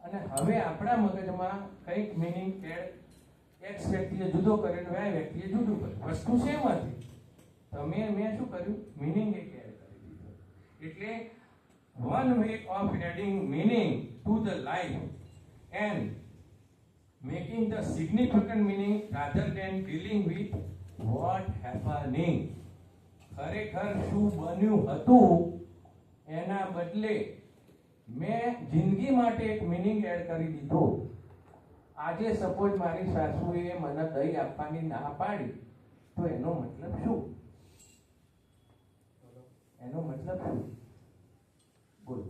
અને હવે આપણા મગજમાં કંઈક મીનિંગ એડ, એક્સ વ્યક્તિએ જુદો કર્યો, વાય વ્યક્તિએ જુદું કર્યું. વસ્તુ સેમ હતી. મેં શું કર્યું? મીનિંગ એક એડ કરી દીધો. એટલે one way of adding meaning to the life and making the significant meaning rather than dealing with what happening. ખરેખર શું બન્યું હતું એના બદલે મેં જિંદગી માટે એક મીનિંગ એડ કરી દીધો. આજે સપોઝ મારી સાસુએ મને દહીં આપવાની ના પાડી તો એનો મતલબ શું? એનો મતલબ શું? બોલો.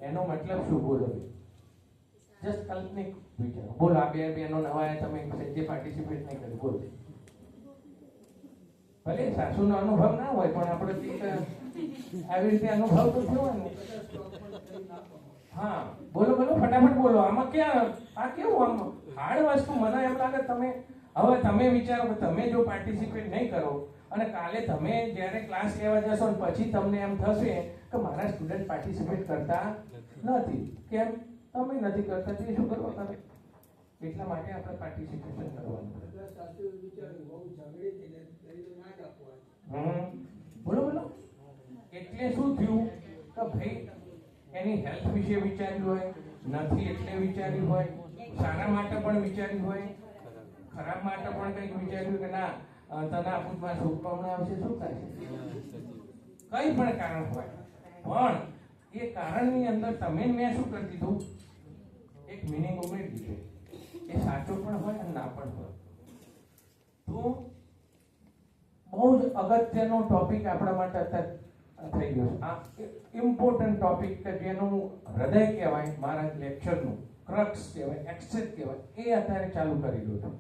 એનો મતલબ શું? બોલો. જસ્ટ કલ્પનિક વિચારો. બોલો. આ બે બહેનો નવા તમે જે પાર્ટિસિપેટ નહીં કર્યું, બોલો. ભલે સાસુનો અનુભવ ના હોય પણ આપણે આવી રીતે અનુભવ તો થયો ને. હા, બોલો ફટાફટ બોલો. આમાં ક્યાં આ કેવું આમ હાર્ડ વસ્તુ? મને એમ લાગે તમે વિચારો કે તમે જો પાર્ટિસિપેટ નહીં કરો અને કાલે તમે જ્યારે ક્લાસ લેવા જશો ને પછી તમને એમ થશે કે મારા સ્ટુડન્ટ પાર્ટિસિપેટ કરતા નથી. કેમ? તમે નથી કરતા તે શું કરવા કરે? એટલા માટે આપણે પાર્ટિસિપેશન કરવાનું. બોલો. એટલે શું થયું કે ભાઈ એની હેલ્થ વિશે વિચાર્યું હોય, નથી એટલે વિચાર્યું હોય, સારા માટે પણ વિચાર્યું હોય, ખરાબ માટે પણ કંઈક વિચાર્યું કે ના તને આપું મારા છોકરાઓને આવશે શું કરશે, કઈ પણ કારણ હોય, પણ એ કારણની અંદર તમે મેં શું કરી દીધું, એક મિનિંગ ઉમેરી દીધું. એ સાચો પણ હોય અને ના પણ હોય. તો બહુ જ અગત્યનો ટોપિક આપણા માટે અત્યારે થઈ ગયો છે. આ ઇમ્પોર્ટન્ટ ટોપિક કે જેનું હૃદય કહેવાય મારા લેક્ચરનું, ક્રક્સ કહેવાય, એક્સેસ કહેવાય, એ અત્યારે ચાલુ કરી દો છું.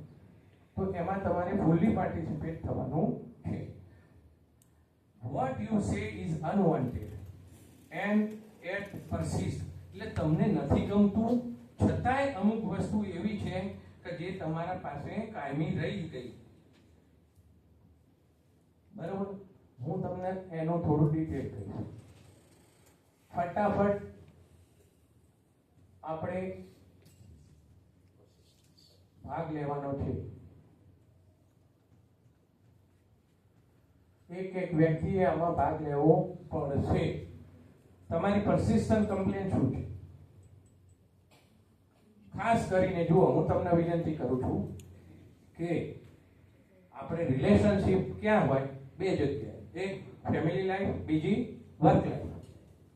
તો એમાં તમારે ફૂલી પાર્ટિસિપેટ થવાનું છે. What you say is unwanted and at persist. એટલે તમને નથી ગમતું છતાંય અમુક વસ્તુ એવી છે કે જે તમારા પાસે કાયમી રહી ગઈ. બરાબર? હું તમને એનો થોડું ડિટેલ કહીશ. ફટાફટ આપણે ભાગ લેવાનો છે. એક વ્યક્તિએ આમાં ભાગ લેવો પડશે. તમારી પરસિસ્ટન્ટ કમ્પ્લેન શું છે? ખાસ કરીને જુઓ, હું તમને વિનંતી કરું છું કે આપણે રિલેશનશિપ ક્યાં હોય? બે જગ્યાએ. એક ફેમિલી લાઈફ, બીજી વર્ક લાઈફ.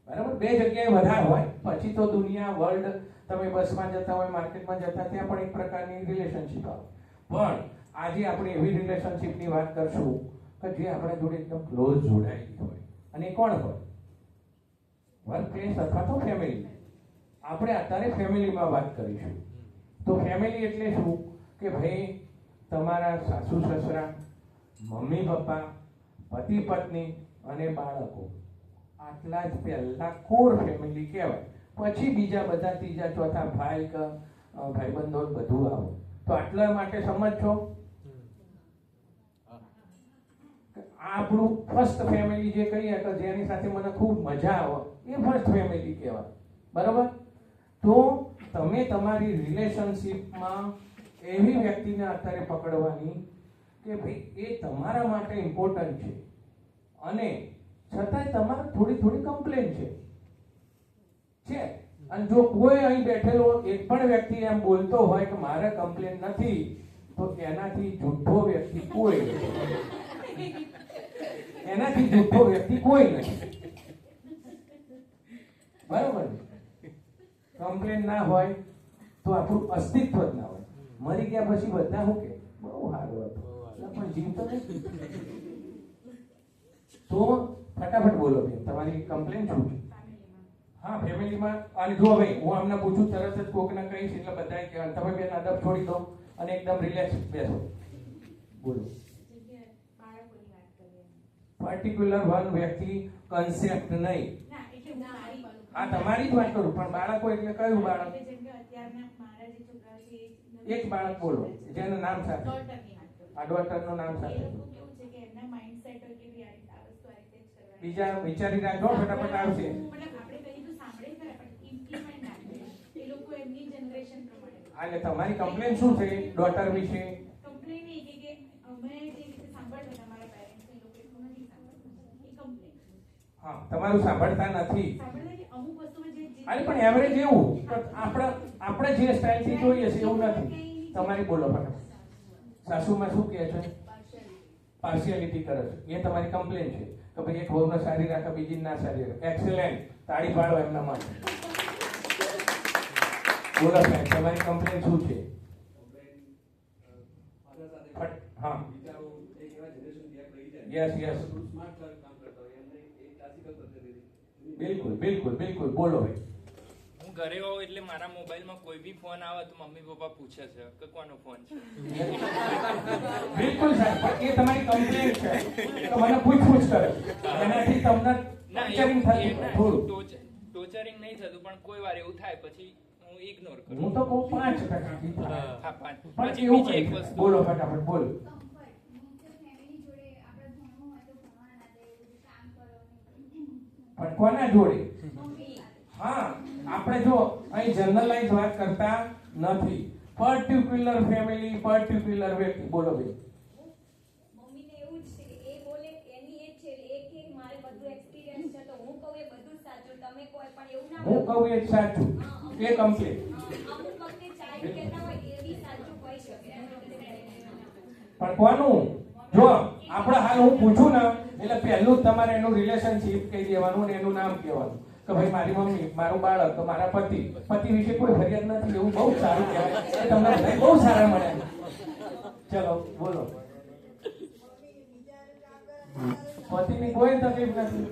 બરાબર? બે જગ્યાએ વધારે હોય. પછી તો દુનિયા, વર્લ્ડ, તમે બસમાં જતા હોય, માર્કેટમાં જતા, ત્યાં પણ એક પ્રકારની રિલેશનશિપ આવે. પણ આજે આપણે એવી રિલેશનશિપની વાત કરશું કે જે આપણા જોડે એકદમ ક્લોઝ જોડાયેલી હોય. અને એ કોણ હોય? વર્ક પ્લેસ અથવા તો ફેમિલી. આપણે અત્યારે ફેમિલીમાં વાત કરીશું. તો ફેમિલી એટલે શું કે ભાઈ તમારા સાસુ સસરા, મમ્મી પપ્પા, પતિ પત્ની અને બાળકો, આટલા જ પહેલા કોર ફેમિલી કહેવાય. પછી બીજા બધા ત્રીજા ચોથા ભાઈ કે ભાઈબંધો બધું આવે. તો આટલા માટે સમજશો? આપણું ફર્સ્ટ ફેમિલી જે કહીએ કે જેની સાથે મને ખૂબ મજા આવે એ ફર્સ્ટ ફેમિલી કહેવાય. બરાબર? તો તમે તમારી રિલેશનશિપમાં એવી વ્યક્તિને અત્યારે પકડવાની કે ભાઈ એ તમારા માટે ઇમ્પોર્ટન્ટ છે અને છતાંય તમારે થોડી થોડી કમ્પ્લેન છે. અને જો કોઈ અહીં બેઠેલો એક પણ વ્યક્તિ એમ બોલતો હોય કે મારે કમ્પ્લેન નથી, તો એનાથી જૂઠો વ્યક્તિ કોઈ નથી. એનાથી જૂઠો વ્યક્તિ કોઈ નથી. બરોબર? કમ્પ્લેન ના હોય તો આપણું અસ્તિત્વ જ ના હોય. મરી ગયા પછી બધા શું કે બહુ સારું હતું, પણ જીવતો નથી. તો ફટાફટ બોલો બેન, તમારી કમ્પ્લેન શું છે? હા, ફેમિલીમાં. અને જો ભાઈ હું આમને પૂછું તરત જ કોકને કહીશ એટલે બધાએ કહેવાનું તમે બેન અદબ છોડી દો અને એકદમ રિલેક્સ બેસો. બોલો. પર્ટિક્યુલર વન વ્યક્તિ, કન્સેપ્ટ નહીં. હા, તમારી જ વાત કરું, પણ બાળકો એટલે કયું બાળક? એક બાળક બોલો જેનું નામ સાથે, આ ડોટરનું નામ સાથે. બીજા વિચારી રાખો, ફટાફટ આવશે. એટલે તમારી કમ્પ્લેન શું છે ડોટર વિશે? હા, તમારું સાંભળતા નથી. અરે પણ એવરેજ એવું આપણે જે સ્ટાઇલથી જોઈએ છે એવું નથી. તમારી બોલો ફટાફટ. સાસુમાં શું કહે છે? પાર્શિયાલિટી કરે છે. એ તમારી કમ્પ્લેન છે કે ભાઈ એક વહુને સારી રાખે, બીજી ના સારી રાખે. એક્સેલેન્ટ, તાળી પાડો એમના માટે. બોલો સાહેબ, તમારી કમ્પ્લેન શું છે? હા, યસ યસ, બિલકુલ બિલકુલ બિલકુલ. બોલો ભાઈ. હું ઘરે હોઉં એટલે મારા મોબાઈલમાં કોઈ બી ફોન આવે તો મમ્મી પપ્પા પૂછે છે કે કોનો ફોન છે. બિલકુલ સાહેબ, પણ એ તમારી કમ્પ્લેન છે તો મને પૂછ કરે. એનાથી તમને ટોર્ચરિંગ થતું થોડું. ટોર્ચરિંગ નહીં થતું, પણ કોઈ વાર એવું થાય પછી હું ઇગ્નોર કરું. હું તો કહું 5%. હા, 5. પણ પછી એવું બીજી એક કંઈ વસ્તુ. બોલો ફટાફટ બોલો. પણ કોના જોડે? હા, આપણે જો અહીં જનરલાઈઝ વાત કરતા નથી. પર્ટિક્યુલર ફેમિલી, પર્ટિક્યુલર વ્યક્તિ. બોલો બેન. મમ્મીને એવું જ છે કે એ બોલે એની એ છે, એ કે મારે બધું એક્સપીરિયન્સ છે તો હું કહું એ બધું સાચું, તમે કોઈ પણ એવું ના હું કહું એ જ સાચું. એ કમ્પ્લીટ. અમુક વખતે ચાય એમ કહેતા હોય એ બી સાચું હોઈ શકે. પણ કોનું? જો આપણે હાલ હું પૂછું ને એટલે પહેલું જ તમારે એનું રિલેશનશિપ કહી દેવાનું ને એનું નામ કહેવાનું કે ભાઈ મારી મમ્મી, મારું બાળક, તો મારા પતિ વિશે કોઈ ફરિયાદ નથી, એવું બહુ સારું કહેવાય. એ તમને બધા બહુ સારા મળ્યા. ચલો બોલો. પતિની કોઈ તકલીફ નથી.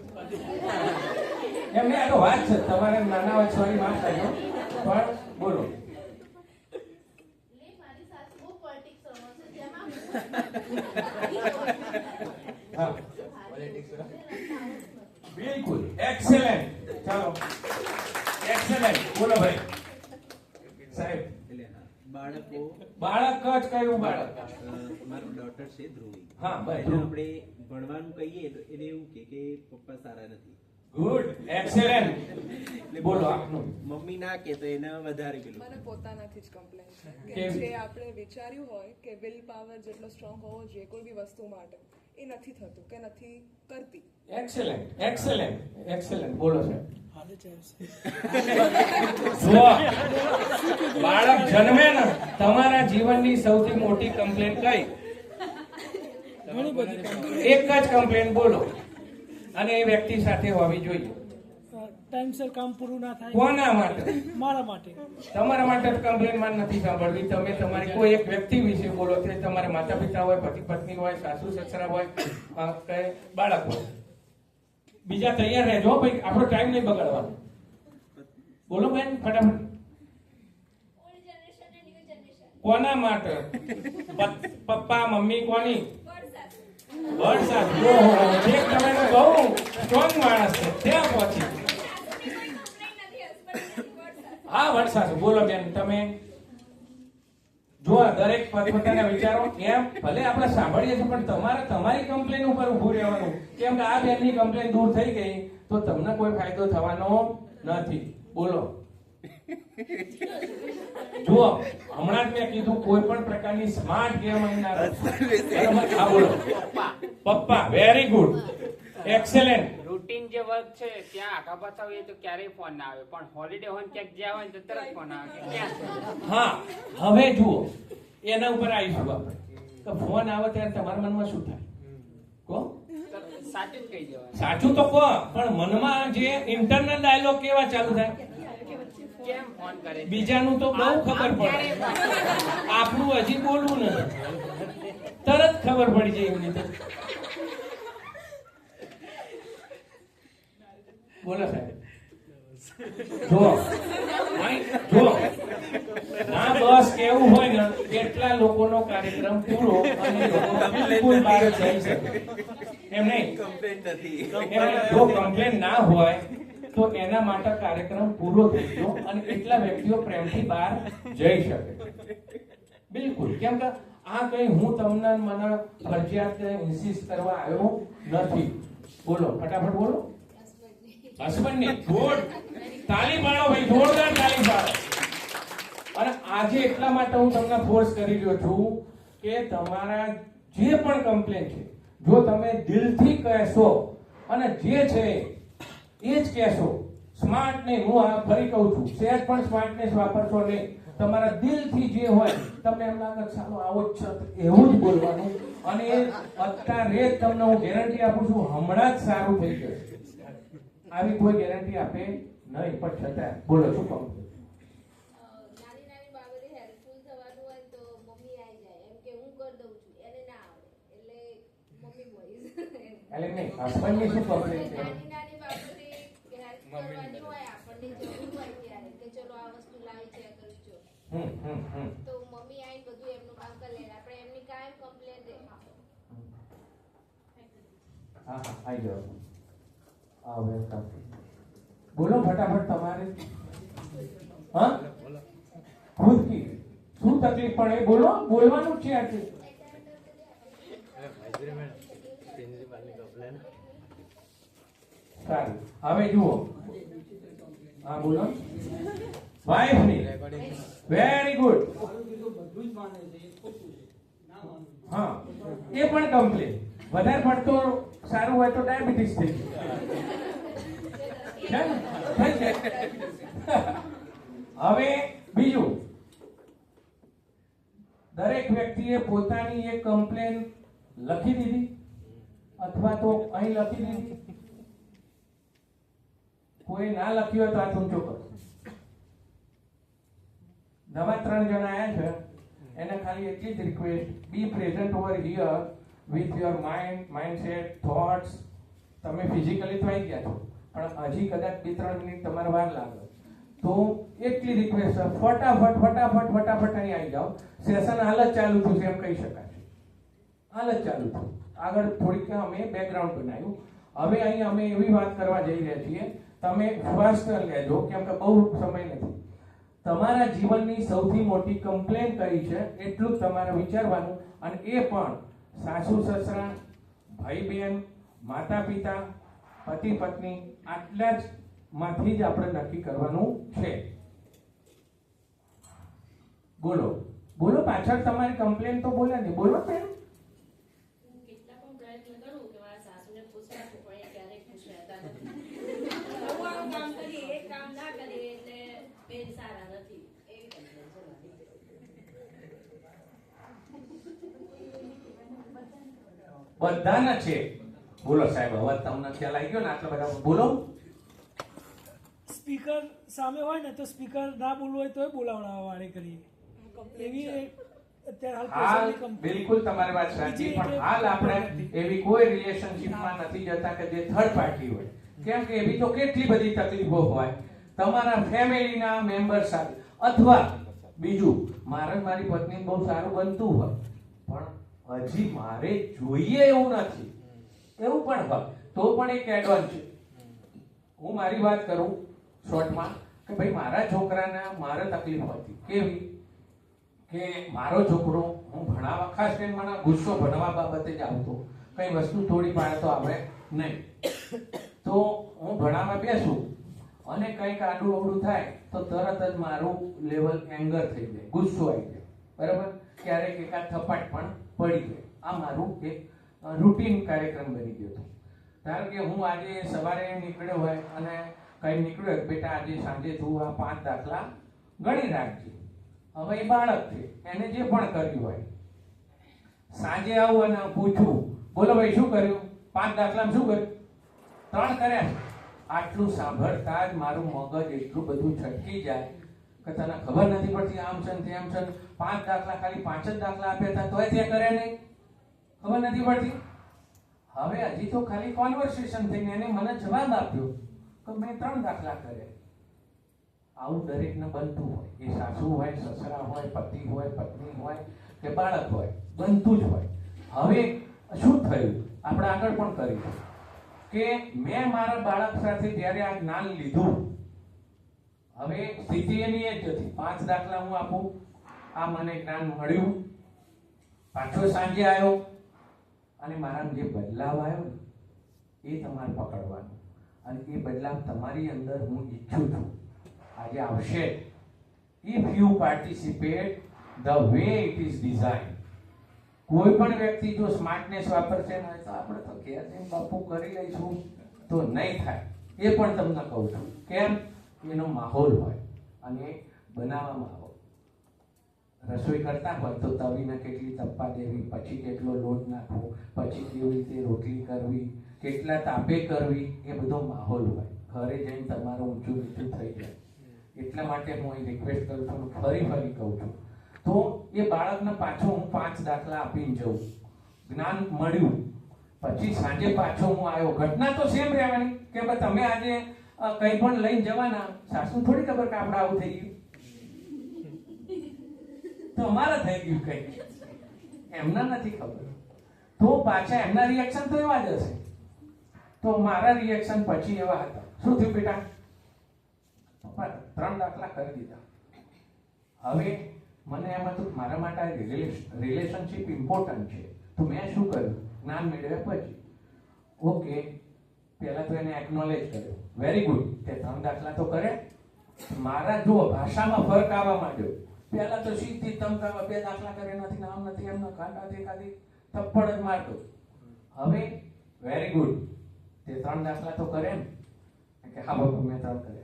એમને આ તો વાત છે, તમારે નાના હોય સોરી માફ કરજો, પણ બોલો. હા બિલકુલ એક્સેલન્ટ. ચાલો એક્સેલન્ટ. બોલો ભાઈ સાહેબ. બાળક જ કયું બાળક? મારું ડોટર છે ધ્રુવી. હા ભાઈ. એટલે આપણે ભણવાનું કહીએ તો એને એવું કે પપ્પા સારા નથી. Good excellent. બોલો આપનું. મમ્મી ના કે તો એને વધારે પેલું. મને પોતાનાથી જ કમ્પ્લેન છે કે કેવી? જે આપણે વિચાર્યું હોય કે વિલ પાવર જેટલો સ્ટ્રોંગ હોવો જોઈએ કોઈ બી વસ્તુ માટે, એ નથી થતું કે નથી કરતી. Excellent excellent excellent. બોલો સાહેબ. જુઓ, બાળક જન્મે ને તમારા જીવનની સૌથી મોટી કમ્પ્લેન કઈ? એક જ કમ્પ્લેન બોલો, અને એ વ્યક્તિ સાથે હોવી જોઈએ. ટાઈમસર કામ પૂરું ના થાય. કોના માટે? મારા માટે. તમારા માટે કમ્પ્લેન માં નથી સાંભળવી. તમે તમારી કોઈ એક વ્યક્તિ વિશે બોલો, તે તમારા માતા પિતા હોય, પતિ પત્ની હોય, સાસુ સસરા હોય, કે બાળક હોય. બીજા તૈયાર રહેજો ભાઈ, આપણો ટાઈમ નહીં બગાડવાનો. બોલો બેન ફટાફટ. ઓલ્ડ જનરેશન અને ન્યુ જનરેશન. કોના માટે? પપ્પા મમ્મી કોની? વરસાદ. વરસાદ. ઓહો, એક તમે તો બહુ સ્ટ્રોંગ માણસ છે. ત્યાં પહોંચી. હા વરસાદ. બોલો બેન તમે. જો દરેક પોતપોતાના વિચારો. એમ ભલે આપણે સાંભળીએ છીએ, પણ તમારે તમારી કમ્પ્લેન ઉપર ઉભું રહેવાનું. કેમ કે આ બેનની કમ્પ્લેન દૂર થઈ ગઈ તો તમને કોઈ ફાયદો થવાનો નથી. બોલો. જુઓ, હમણાં જ મેં કીધું કોઈ પણ પ્રકારની સ્માર્ટ ગેમ અહીં ના રમો. હા બોલો. પપ્પા. Very good excellent. રૂટીન જે વર્ક છે ત્યાં આખા પાછા હોઈએ તો ક્યારેય ફોન ના આવે, પણ હોલિડે હોય ને ક્યાંક જ્યાં હોય ને તો તરત ફોન આવે કે ક્યાં છે. હા હવે જુઓ, એના ઉપર આવીશું આપણે તો ફોન આવે ત્યારે તમારા મનમાં શું થાય? કહો. સાચું જ કહી જવાનું. સાચું તો કહો, પણ મનમાં જે ઇન્ટરનલ ડાયલોગ કેવા ચાલુ થાય? કેમ ફોન કરે છે? બીજાનું તો બહુ ખબર પડે, આપણું હજી બોલવું નથી, તરત ખબર પડી જાય એમની તો. બોલો સાહેબ. જો ના બસ કેવું હોય ને કેટલા લોકોનો કાર્યક્રમ પૂરો અને લોકો બિલકુલ બહાર જઈ શકે એમ નહીં. કમ્પ્લેન નથી. જો કમ્પ્લેન ના હોય તો એના માટે કાર્યક્રમ પૂરો થઈ ગયો અને એટલા વ્યક્તિઓ પ્રેમથી બહાર જઈ શકે. બિલકુલ. કેમ કે આ કઈ હું તમને મને ફરજિયાત ઇન્સિસ્ટ કરવા આવ્યો નથી. બોલો ફટાફટ બોલો. હસબન્ડની. ગુડ. તાલી પાડો ભાઈ, જોરદાર તાલી પાડો. અને આજે એટલા માટે હું તમને ફોર્સ કરી રહ્યો છું કે તમારા જે પણ કમ્પ્લેન છે, જો તમે દિલથી કહેશો અને જે છે એ જ કહેશો, સ્માર્ટ નહીં, હું આ ફરી કહું છું, સહેજ પણ સ્માર્ટનેસ વાપરશો નહીં. તમારા દિલથી જે હોય તમને એમ લાગે ચાલો આવો જ છે એવું જ બોલવાનું, અને અત્યારે જ તમને હું ગેરંટી આપું છું હમણાં જ સારું થઈ જશે. આવી કોઈ ગેરંટી આપે નહીં, પણ છતાં બોલો શું કહું? નાની નાની બાબતે હેલ્પફુલ થવાનું હોય તો મમ્મી આવી જાય, એમ કે હું કરી દઉં છું, એને ના આવડે એટલે મમ્મી બોલીશ. એટલે નહીં, હસબન્ડની શું કમ્પ્લેન છે? નાની નાની બાબતે હેલ્પ કરવાની હોય, આપણને જરૂર હોય ત્યારે કે ચલો આ વસ્તુ લાવી છે કરજો, તો મમ્મી આવીને બધું એમનું કામ કરી લે. આપણે એમની કાયમ કમ્પ્લેન દે. હા આવી જાઓ. વેલકમ. બોલો ફટાફટ તમારે. હા ખુદ કી શું તકલીફ પડે બોલો, બોલવાનું છે આજે. સારું. હવે જુઓ. હા બોલો. વાઇફ ની. Very good. હા એ પણ કમ્પ્લીટ. વધારે પડતો સારું હોય તો ડાયાબિટીસ થઈ જાય. હવે બીજું દરેક વ્યક્તિએ પોતાની એક કમ્પ્લેન લખી દીધી અથવા તો અહીં લખી દીધી? કોઈ ના લખ્યું હોય તો હાથ ઊંચો કરો. નવા 3 જણા આયા છે, એને ખાલી એટલી જ request, be present over here with your mind, mindset, thoughts. તમે ફિઝિકલી તો આવી ગયા છો, પણ હજી કદાચ 2-3 મિનિટ તમારે વાર લાગે, તો એટલી રિક્વેસ્ટ છે, ફટાફટ અહીં આવી જાઓ. સેશન હાલ જ ચાલુ થયું છે એમ કહી શકાય, હાલ જ ચાલુ થયું. આગળ થોડીક અમે બેકગ્રાઉન્ડ બનાવ્યું. હવે અહીં અમે એવી વાત કરવા જઈ રહ્યા છીએ, તમે ફાસ્ટ લેજો કેમ કે બહુ સમય નથી. તમારા જીવનની સૌથી મોટી કમ્પ્લેન કઈ છે એટલું જ તમારે વિચારવાનું, અને એ પણ સાસુ સસરા, ભાઈ બહેન, માતા પિતા, પતિ પત્ની, આટલા જ માંથી જ આપણે નક્કી કરવાનું છે. બોલો બોલો, પાછળ તમારી કમ્પ્લેન તો બોલે નહીં, બોલો બેન. કેટલા પણ પ્રયત્ન કરું કે મારા સાસુને ખુશ રાખું, પણ એ ક્યારેય ખુશ રહેતા નથી. નવું કામ કરીએ, એક કામ ના કરીએ એટલે બેન સારા નથી, એવી complaint છે મારી. બધાના છે. બોલો સાહેબ, હવે તમને ખ્યાલ આવી ગયો ને આટલા બધા? બોલો. સ્પીકર સામે હોય ને તો સ્પીકર ના બોલવું હોય તોય બોલાવડાવવા વાળે કરીએ. એવી અત્યારે હાલ presently બિલકુલ તમારી વાત સાચી, પણ હાલ આપણે એવી કોઈ રિલેશનશિપમાં નથી જતા કે જે થર્ડ પાર્ટી હોય. કેમ કે એવી તો કેટલી બધી તકલીફો હોય તમારા ફેમિલીના મેમ્બર સાથે, અથવા બીજું મારી પત્ની બહુ સારું બનતું હોય પણ હજી મારે જોઈએ એવું નથી, એવું પણ હોય તો પણ એક એડવાન્સ છે. હું મારી વાત કરું શોર્ટમાં કે ભાઈ મારા છોકરાને મારે તકલીફ હતી. કેવી કે મારો છોકરો, હું ભણાવવા, ખાસ કરીને મને ગુસ્સો ભણવા બાબતે જ આવતો, કઈ વસ્તુ થોડી પાડે તો આપણે નહીં, તો હું ભણાવવા બેસું અને કંઈક આડું અવડું થાય તો તરત જ મારું લેવલ એંગર થઈ જાય, ગુસ્સો આવી જાય, બરાબર? ક્યારેક એકાદ થપ્પડ પણ પડી જાય. આ મારું એક રૂટીન કાર્યક્રમ બની ગયો હતો. ધારો કે હું આજે સવારે નીકળ્યો હોય અને કઈ નીકળ્યો, બેટા આજે સાંજે તું આ 5 દાખલા ગણી રાખજે. હવે એ બાળક છે, એને જે પણ કર્યું હોય, સાંજે આવું અને પૂછું, બોલો ભાઈ શું કર્યું? 5 દાખલામાં શું કર્યું? 3 કર્યા. આટલું સાંભળતા જ મારું મગજ એટલું બધું છટકી જાય કે તને ખબર નથી પડતી, આમ છે તેમ છે. 5 દાખલા, ખાલી 5 જ દાખલા આપ્યા હતા તોય તે કર્યા નહીં, ખબર નથી પડતી. હવે હજી તો ખાલી કોન્વર્સેશન થઈને એને મને જવાબ આપ્યો કે મેં 3 દાખલા કર્યા. આવું દરેકને બનતું હોય, એ સાસુ હોય, સસરા હોય, પતિ હોય, પત્ની હોય કે બાળક હોય, બનતું જ હોય. હવે શું થયું, આપણે આગળ પણ કરીશું કે મેં મારા બાળક સાથે જ્યારે આ જ્ઞાન લીધું, હવે સ્થિતિ એની એ જ હતી. 5 દાખલા હું આપું, આ મને જ્ઞાન મળ્યું, પાછો સાંજે આવ્યો અને મારા જે બદલાવ આવ્યો ને એ તમારે પકડવાનો, અને એ બદલાવ તમારી અંદર હું ઈચ્છું છું આજે આવશે. If you participate the way it is design. કોઈ પણ વ્યક્તિ જો સ્માર્ટનેસ વાપરશે ને તો આપણે તો ઘેર જઈને બાપુ કરી લઈશું તો નહીં થાય. એ પણ તમને કહું છું. કેમ? એનો માહોલ હોય અને બનાવવામાં આવે. રસોઈ કરતા હોય તો તવીને કેટલી તપ્પા દેવી, પછી કેટલો લોટ નાખવો, પછી કેવી રીતે રોટલી કરવી, કેટલા તાપે કરવી, એ બધો માહોલ હોય. ઘરે જઈને તમારું ઊંચું નીચું થઈ જાય. એટલા માટે હું અહીં રિક્વેસ્ટ કરું છું, ફરી કહું છું. તો એ બાળકને પાછો હું 5 દાખલા આપીને જઉં, જ્ઞાન મળ્યું, પછી સાંજે પાછો હું આવ્યો. ઘટના તો સેમ રહેવાની કે ભાઈ તમે આજે કંઈ પણ લઈને જવાના, સાસુ થોડી ખબર કે આપણે આવું થઈ ગયું, તો અમારે થઈ ગયું કંઈ, એમના નથી ખબર. તો પાછા એમના રિએક્શન તો એવા જ હશે. તો મારા રિએક્શન પછી એવા હતા. શું થયું બેટા? 3 દાખલા કરી દીધા. હવે મને એમ હતું મારા માટે રિલેશનશિપ ઇમ્પોર્ટન્ટ છે, તો મેં શું કર્યું? જ્ઞાન મેળવ્યા પછી ઓકે, પહેલા તો એને એક્નોલેજ કર્યો, વેરી ગુડ, તે 3 દાખલા તો કર્યા. મારા જુઓ ભાષામાં ફરક આવવા માંડ્યો. પહેલા તો સીધી તમકાવા, 2 દાખલા કર્યા નથી, નામ નથી, એમનો કાંટા દેખાતી થપ્પડ જ મારતો. હવે વેરી ગુડ, તે 3 દાખલા તો કર્યા ને, કે હા બાપુ મેં 3 કર્યા.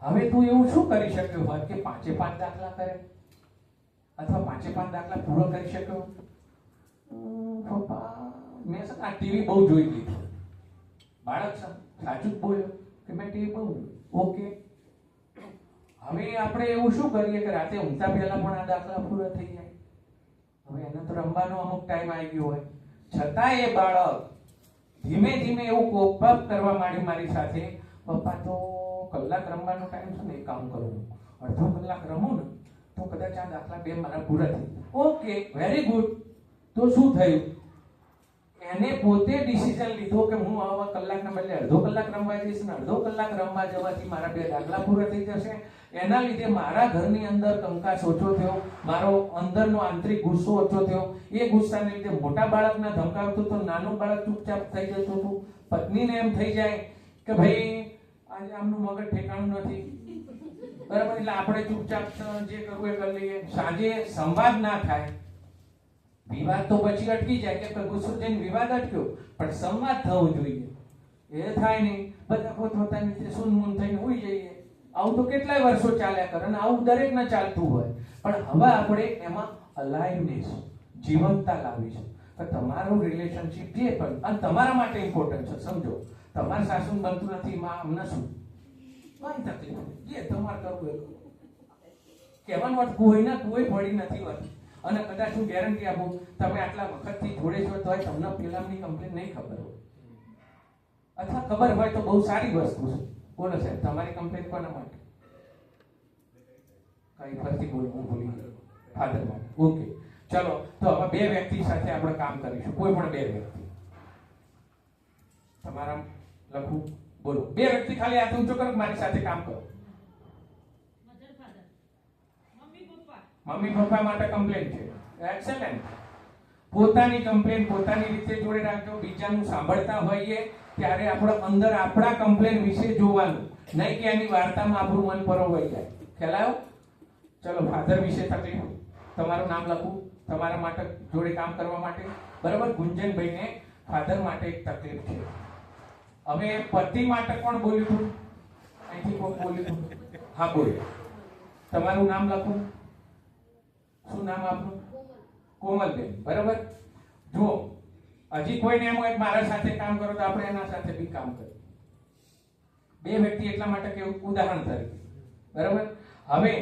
હવે તું એવું શું કરી શક્યો હોત કે 5 દાખલા કરે? અથવા 5 દાખલા પૂરો કરી શક્યો? પપ્પા મેં છે ને આ ટીવી બહુ જોઈ લીધું. બાળક સાચું જ બોલ્યો કે મેં ટીવી બહુ. ઓકે, હવે આપણે એવું શું કરીએ કે રાતે ઊંઘતા પહેલા પણ આ દાખલા પૂરા થઈ જાય? હવે એને તો રમવાનો અમુક ટાઈમ આવી ગયો હોય, છતાં એ બાળક ધીમે ધીમે એવું કોપ અપ કરવા માંડ્યું મારી સાથે, પપ્પા તો કલાક રમવાનો ટાઈમ છે ને, એક કામ કરું, અડધો કલાક રમું ને તો કદાચ આ દાખલા 2 મારા પૂરા થઈ જાય. Okay, very good. તો શું થયું? એને પોતે ડિસિઝન લીધો કે હું આવા કલાકના બદલે અડધો કલાક રમવા જઈશ ને અડધો કલાક રમવા જવાથી મારા 2 દાખલા પૂરા થઈ જશે. એના લીધે મારા ઘરની અંદર કંકાસ ઓછો થયો, મારો અંદરનો આંતરિક ગુસ્સો ઓછો થયો. એ ગુસ્સાને લીધે મોટા બાળકને ધમકાવતું તો નાનું બાળક ચૂપચાપ થઈ જતું હતું. પત્નીને એમ થઈ જાય કે ભાઈ આજે આમનું મગજ ઠેકાણું નથી, બરાબર, એટલે આપણે ચૂપચાપ જે કરવું એ કરી લઈએ. સાંજે સંવાદ ના થાય, વિવાદ તો પછી અટકી જાય કે ગુસ્સો જઈને વિવાદ અટક્યો, પણ સંવાદ થવો જોઈએ. એ થાય નહીં, બધા પોતપોતાની રીતે સૂનમૂન થઈને ઉઈ જઈએ. આવું તો કેટલાય વર્ષો ચાલ્યા કરે અને આવું દરેકને ચાલતું હોય. પણ હવે આપણે એમાં અલાઇવનેસ, જીવંતતા લાવીશું કે તમારું રિલેશનશિપ જે પણ અને તમારા માટે ઇમ્પોર્ટન્ટ છે. સમજો, તમારા સાસુને બનતું નથી, માં અમને શું કઈ તકલીફ, જે તમારે કરવું એ કરો. કહેવાનો અર્થ કોઈના કોઈ પડી નથી હોતી. અને કદાચ હું ગેરંટી આપું, તમે આટલા વખતથી જોડે છો તો તમને પેલાની કમ્પ્લેન નહીં ખબર હોય, અથવા ખબર હોય તો બહુ સારી વસ્તુ છે. બોલો સાહેબ, તમારી કમ્પ્લેન કોના માટે? કઈ ફરતી બોલો, હું ભૂલી ગયો. ફાધર માટે. ઓકે, ચલો તો હવે 2 વ્યક્તિ સાથે આપણે કામ કરીશું. કોઈ પણ 2 વ્યક્તિ તમારા લખું, બોલો. 2 વ્યક્તિ ખાલી હાથ ઊંચો કરો, મારી સાથે કામ કરો. મમ્મી પપ્પા માટે કમ્પ્લેન છે. એક્સેલન્ટ. પોતાની કમ્પ્લેન પોતાની રીતે જોડે રાખજો. બીજાનું સાંભળતા હોઈએ ત્યારે આપણે અંદર આપણા કમ્પ્લેન વિશે જોવાનું, નહીં કે એની વાર્તામાં આપણું મન પરોવાઈ જાય. ખ્યાલ આવ્યો? ચલો, ફાધર વિશે તકલીફ, તમારું નામ લખું તમારા માટે જોડે કામ કરવા માટે, બરાબર. ગુંજનભાઈને ફાધર માટે એક તકલીફ છે. હવે પતિ માટે કોણ બોલ્યું હતું? અહીંથી કોણ બોલ્યું હતું? હા, બોલ્યો. તમારું નામ લખું. શું નામ આપનું? કોમલબેન, બરાબર. જો હજી કોઈને એમ હોય મારા સાથે કામ કરો તો આપણે એના સાથે બી કામ કરીએ. 2 વ્યક્તિ એટલા માટે કે ઉદાહરણ તરીકે, બરાબર. હવે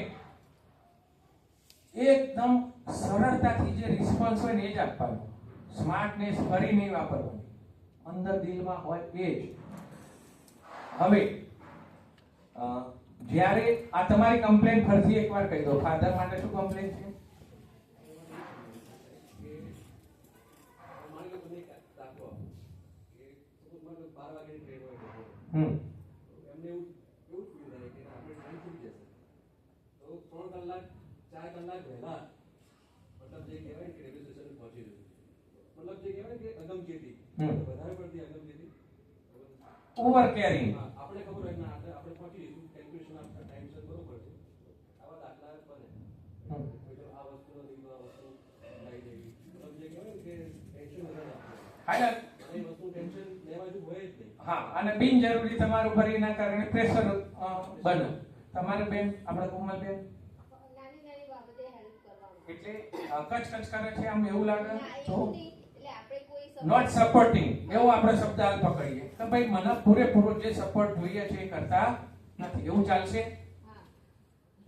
એકદમ સરળતાથી જે રિસ્પોન્સ હોય ને એ જ આપવાનો. સ્માર્ટનેસ ફરી નહીં વાપરવાની, અંદર દિલમાં હોય એ જ. હવે જ્યારે આ તમારી કમ્પ્લેન ફરીથી એકવાર કહી દો. ફાધર માટે શું કમ્પ્લેન છે? એમને એવું ફીલ થાય કે આપણે ટાઈમ છૂટી જશે તો 3 કલાક 4 કલાક વહેલા, મતલબ જે કહેવાય કે રેલવે સ્ટેશન પહોંચી જશે, મતલબ જે કહેવાય કે અગમચેતી, વધારે પડતી અગમચેતી, ઓવર કેરિંગ. આપણે ખબર હોય ના આપણે પહોંચી જઈશું, કેલ્ક્યુલેશન આપણા ટાઈમસર બરોબર છે, આવા દાખલા બને. આ વસ્તુ નથી તો આ વસ્તુ લઈ જવી, મતલબ જે કહેવાય કે ટેન્શન વધારે આપે. એ વસ્તુ ટેન્શન લેવા જેવું હોય જ નહીં. હા, અને બિનજરૂરી તમારું ઉપર એના કારણે પ્રેશર બને. તમારે બેન, આપણે કોમલ બેન નાની નાની બાબતે હેલ્પ કરવાનું, એટલે કચ કરે છે, આમ એવું લાગે તો એટલે આપણે કોઈ નોટ સપોર્ટિંગ, એવો આપણે શબ્દ હાલ પકડીએ કે ભાઈ મને પૂરેપૂરો જે સપોર્ટ જોઈએ છે એ કરતા નથી. એવું ચાલશે?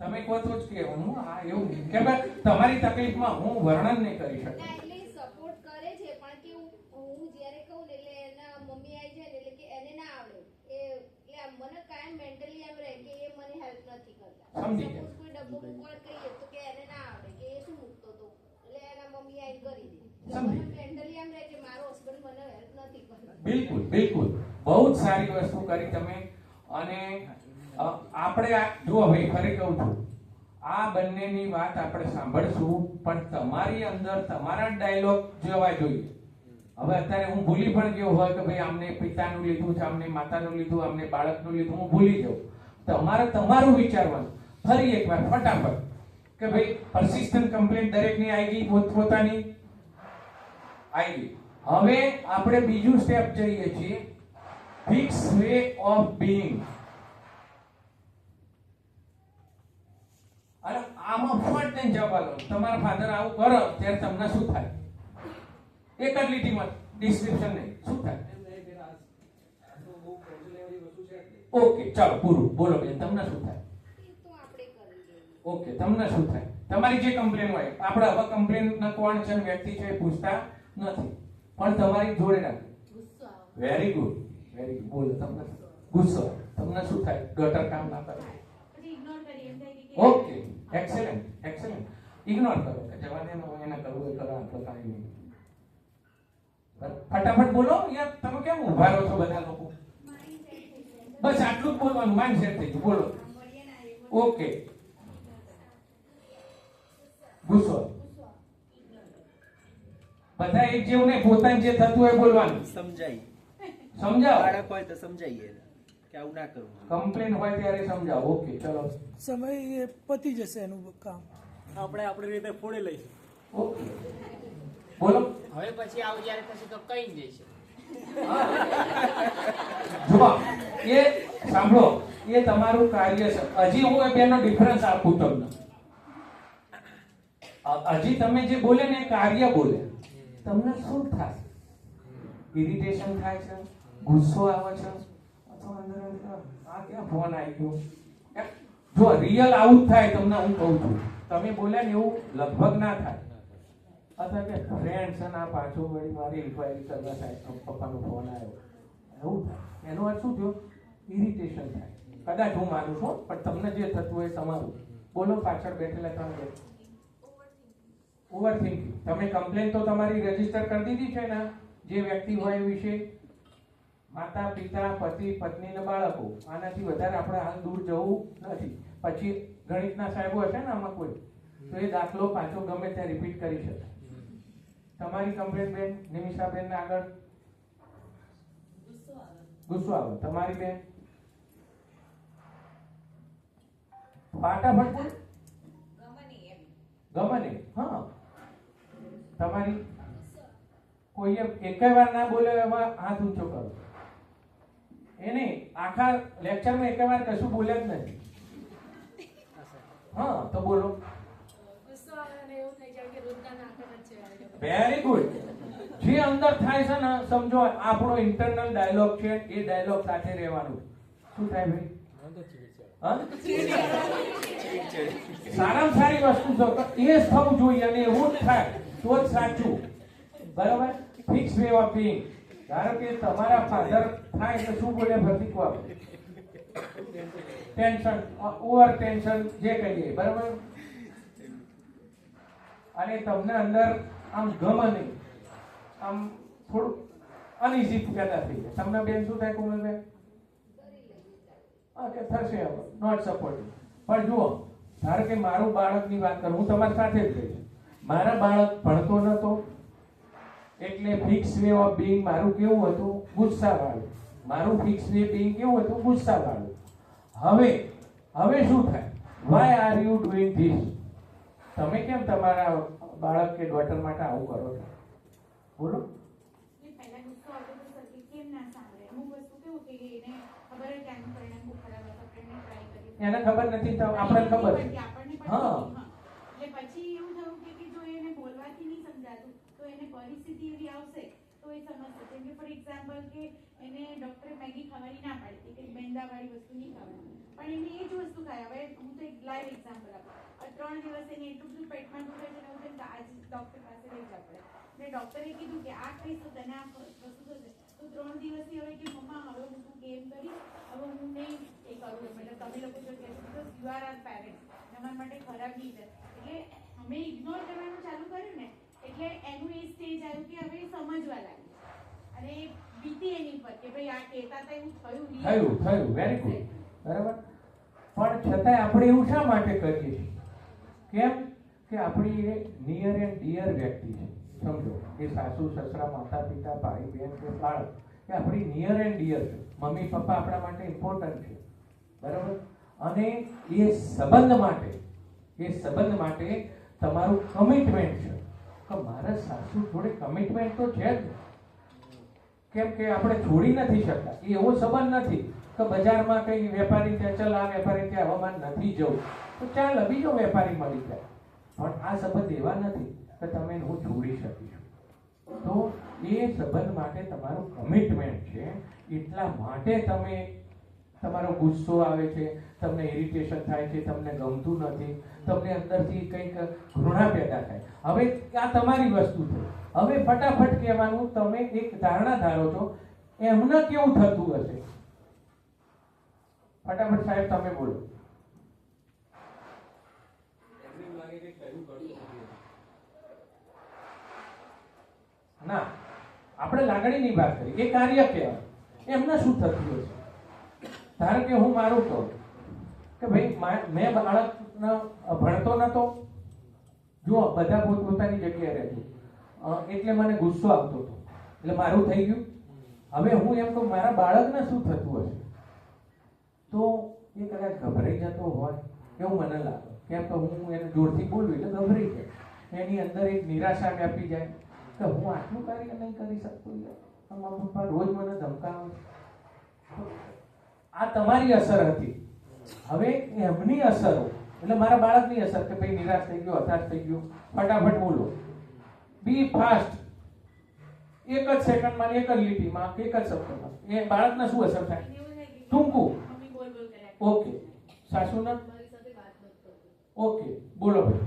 તમે કહો તો જ કહેવાનું. હા, એવું કે ભાઈ તમારી તકલીફમાં હું વર્ણન નહીં કરી શકું. એટલે સપોર્ટ કરે છે, પણ કેવું હું જ્યારે કહું ને એટલે એના મમ્મી આવી જાય ને એટલે કે એને ના આવડે, એટલે મને કાયમ મેન્ટલી એમ રહે કે એ મને હેલ્પ નથી કરતા. સમજી સપોઝ કોઈ ડબ્બો મૂકવા કહીએ તો કે એને ના આવડે કે એ શું મૂકતો હતો, એટલે એના મમ્મી આવીને કરી દે. મને મેન્ટલી એમ રહે કે મારો હસબન્ડ મને હેલ્પ નથી કરતો. બિલકુલ બિલકુલ, બહુ જ સારી વસ્તુ કરી તમે. અને આપણે જુઓ ભાઈ, ફરી કહું છું, આ બંનેની વાત આપણે સાંભળશું, પણ તમારી અંદર તમારા ડાયલોગ જોવા જોઈએ. હવે અત્યારે હું ભૂલી પણ ગયો હોય કે ભાઈ આમને પિતાનું લીધું છે, આમને માતાનું લીધું, આમને બાળકનું લીધું, હું ભૂલી જાઉં. તમારે તમારું વિચારવાનું ફરી એકવાર ફટાફટ કે ભાઈ પરસિસ્ટન્ટ કમ્પ્લેન્ટ દરેકની આવી ગઈ, પોતપોતાની આવી ગઈ. હવે આપણે બીજું સ્ટેપ જઈએ છીએ, ફિક્સ વે ઓફ બીઇંગ. અને આમાં ફટ દઈને જવાબ આલો. તમારા ફાધર આવું કરો ત્યારે તમને શું થાય? એક જ લીટીમાં ડિસ્ક્રિપ્શન નહીં, શું થાય? એમ નહીં કે આ તો બહુ ટેન્શન લેવાની વસ્તુ છે જ નહીં. ઓકે, ચાલો પૂરું. બોલો બેન, તમને શું થાય? એ તો આપણે કરી લઈએ. ઓકે, તમને શું થાય? તમારી જે કમ્પ્લેન હોય, આપણે હવે કમ્પ્લેન ના કોણ છે વ્યક્તિ છે એ પૂછતા નથી, પણ તમારી જોડે રાખો. ગુસ્સો આવે. Very good, very good. બોલો, તમને ગુસ્સો તમને શું થાય? ગટર કામ ના કરે. પછી ઇગ્નોર કરી એમ થાય કે ઓકે, એક્સેલન્ટ, એક્સેલન્ટ. ઇગ્નોર કરો કે જવા દે ને, હવે એને કરવું એ કરો, આપણે કાંઈ નહીં. ફટાફટ બોલો. યાર તમે કેમ ઊભા રહો છો બધા લોકો? બસ આટલું જ બોલવાનું. માઇન્ડ સેટ થઈ ગયું. બોલો. ઓકે, ગુસ્સો. બધા એક જેવું નહીં, પોતાને જે થતું હોય બોલવાનું. સમજાય. સમજાવો. બાળક હોય તો સમજાઈએ કે આવું ના કરવું. કમ્પ્લેન હોય ત્યારે સમજાવો. ઓકે, ચલો. સમય એ પતી જશે એનું કામ. આપણે આપણી રીતે ફોડી લઈશું. ઓકે, બોલો. હવે પછી આવું જ્યારે થશે તો કઈ જઈશે. જુઓ, એ સાંભળો, એ તમારું કાર્ય છે. હજી હું એ બેનો ડિફરન્સ આપું તમને. હજી તમે જે બોલે ને એ કાર્ય બોલે. તમને શું થાય? ઇરિટેશન થાય છે, ગુસ્સો આવે છે, અથવા અંદર આ ક્યાં ફોન આવી ગયો? જો રિયલ આવું જ થાય તમને, હું કહું છું. તમે બોલ્યા ને એવું લગભગ ના થાય. અથવા કે ફ્રેન્ડ્સ અને આ પાછું વળી મારી ઇન્ક્વાયરી કરવા સાહેબ પપ્પાનો ફોન આવ્યો, એવું થાય. એનો અર્થ શું થયો? ઇરિટેશન થાય. કદાચ હું માનું છું, પણ તમને જે થતું હોય તમારું. બોલો, પાછળ બેઠેલા તમે. Over thinking. તમે કમ્પ્લેન તો તમારી રજીસ્ટર કરી દીધી છે ને, જે વ્યક્તિ હોય એ વિશે. માતા, પિતા, પતિ, પત્ની ને બાળકો. આનાથી વધારે આપણે હાલ દૂર જવું નથી. પછી ગણિતના સાહેબો હશે ને આમાં કોઈ, તો એ દાખલો પાછો ગમે ત્યાં રિપીટ કરી શકે. તમારી કમ્પ્લેન બેન નિમિષાબેન ને આગળ ગુસ્સો આવે. તમારી બેન ફટાફટ બોલ. ગમે નહીં. હા, તમારી કોઈએ એક વાર ના બોલે એમાં હાથ ઊંચો કરો. એ નહીં, આખા લેક્ચરમાં એક વાર કશું બોલ્યા જ નથી. હા, તો બોલો. Very good. જે અંદર થાય છે ને, સમજો આપણો ઇન્ટરનલ ડાયલોગ છે, એ ડાયલોગ સાથે રહેવાનું. શું થાય ભાઈ? સારામાં સારી વસ્તુ છે એ જ થવું જોઈએ, અને એવું જ થાય તો જ સાચું. બરાબર? Fix way of being. ધારો કે તમારા ફાધર થાય તો શું બોલે? પ્રતિક આપે. ટેન્શન, ઓવર ટેન્શન જે કહીએ. બરાબર? અને તમને અંદર આમ ગમે નહીં, આમ થોડું અનઇઝી પેદા થઈ જાય. તમને બેન શું થાય કોમલબેન? કે થશે હવે નોટ સપોર્ટિવ. પણ જુઓ, ધારો કે મારું બાળકની વાત કરું, હું તમારી સાથે જ રહીશ. મારા બાળક ભણતો નતો, એટલે ફિક્સ વે ઓફ બિંગ મારું કેવું હતું? ગુસ્સાવાળું. મારું ફિક્સ વે બિંગ કેવું હતું? ગુસ્સાવાળું. હવે શું થાય? Why are you doing this? તમે કેમ તમારા બાળક કે ડોટર માટે આવું કરો છો? બોલો. પહેલા ગુસ્સો આવતો તો સરખી કેમ ના સાંભળે? અમુક વસ્તુ કેવું કે એને ખબર જ આનું પરિણામ બહુ ખરાબ હતું, આપણે ટ્રાય કરી. એને ખબર નથી તો આપણે ખબર છે. આપણને પણ હા. એટલે પછી એવું થયું કે જો એને બોલવાથી નહીં સમજાતું તો એને પરિસ્થિતિ એવી આવશે તો એ સમજશે. જેમ કે ફોર એક્ઝામ્પલ કે એને ડોક્ટરે મેગી ખાવાની ના પાડી હતી કે મેંદાવાળી વસ્તુ નહીં ખાવાની, પણ એને એ જ વસ્તુ ખાય. હવે હું તો એક લાઈવ એક્ઝામ્પલ આપું. 3 દિવસ એને એટલું બધું પેટમાં દુખે છે ને એવું છે કે આજ ડોક્ટર પાસે લઈ જવા પડે. ને ડોક્ટરે કીધું કે આ ખાઈશ તો તને આ વસ્તુ થશે. તો 3 દિવસથી હવે કે મમ્મા હવે હું તું કેમ કરીશ, હવે હું નહીં એ કરું. મતલબ તમે લોકો જો કહેશો because you are our parents, તમારા માટે ખરાબ નહીં થાય. એટલે અમે ઇગ્નોર કરવાનું ચાલુ કર્યું ને, એટલે એનું એ સ્ટેજ આવ્યું કે હવે સમજવા લાગી અને બીતી એની પર કે ભાઈ આ કહેતા હતા એવું થયું નહીં. થયું. Very good. બરાબર? પણ છતાંય આપણે એવું શા માટે કરીએ છીએ? કેમ કે આપણી એ નિયર એન્ડ ડિયર વ્યક્તિ છે. સમજો, એ સાસુ, સસરા, માતા, પિતા, ભાઈ, બહેન કે બાળક, એ આપણી નિયર એન્ડ ડિયર છે. મમ્મી, પપ્પા આપણા માટે ઇમ્પોર્ટન્ટ છે. બરાબર? અને એ સંબંધ માટે તમારું કમિટમેન્ટ છે કે મારા સાસુ જોડે કમિટમેન્ટ તો છે જ. કેમ કે આપણે છોડી નથી શકતા. એ એવો સંબંધ નથી કે બજારમાં કઈ વેપારી ત્યાં ચાલ, આ વેપારી ત્યાં હવામાન નથી જવું. તો ચાલો બીજો વેપારી મળી જાય. પણ આ સંબંધ એવા નથી કે તમે હું છોડી શકીશું. તો એ સંબંધ માટે તમારું કમિટમેન્ટ છે. એટલા માટે તમે તમારો ગુસ્સો આવે છે, તમને ઇરિટેશન થાય છે, તમને ગમતું નથી, તમને અંદરથી કંઈક ઘૃણા પેદા થાય. હવે આ તમારી વસ્તુ છે. હવે ફટાફટ કહેવાનું, તમે એક ધારણા ધારો છો એમને કેવું થતું હશે. ફટાફટ સાહેબ તમે બોલો. એમને એમ લાગે કે કહેવું કરતો નથી. ના, આપણે લાગણીની વાત કરી, એ કાર્ય કહેવાય. એમને શું થતું હશે? ધારો કે હું મારું કહું કે ભાઈ મેં બાળકને ભણતો નતો, જુઓ બધા પોતપોતાની જગ્યાએ રહેતું, એટલે મને ગુસ્સો આવતો હતો, એટલે મારું થઈ ગયું. હવે હું એમ કહું મારા બાળકને શું થતું હશે, તો એ કદાચ ગભરાઈ જતો હોય એવું મને લાગે. કેમ કે હું એને જોરથી બોલું એટલે ગભરાઈ જાય, એની અંદર એક નિરાશા વ્યાપી જાય કે હું આટલું કાર્ય નહીં કરી શકતો, મારા પપ્પા રોજ મને ધમકાવે. આ તમારી અસર હતી. હવે એમની અસરો એટલે મારા બાળકની અસર કે ભાઈ નિરાશ થઈ ગયો, હતાશ થઈ ગયો, ફટાફટ બોલો, બી ફાસ્ટ, એક જ સેકન્ડમાં, એક જ લીટીમાં, એક જ શબ્દમાં એ બાળકને શું અસર થાય? ટૂંકું. ઓકે, સાસુના ઓકે, બોલો ભાઈ.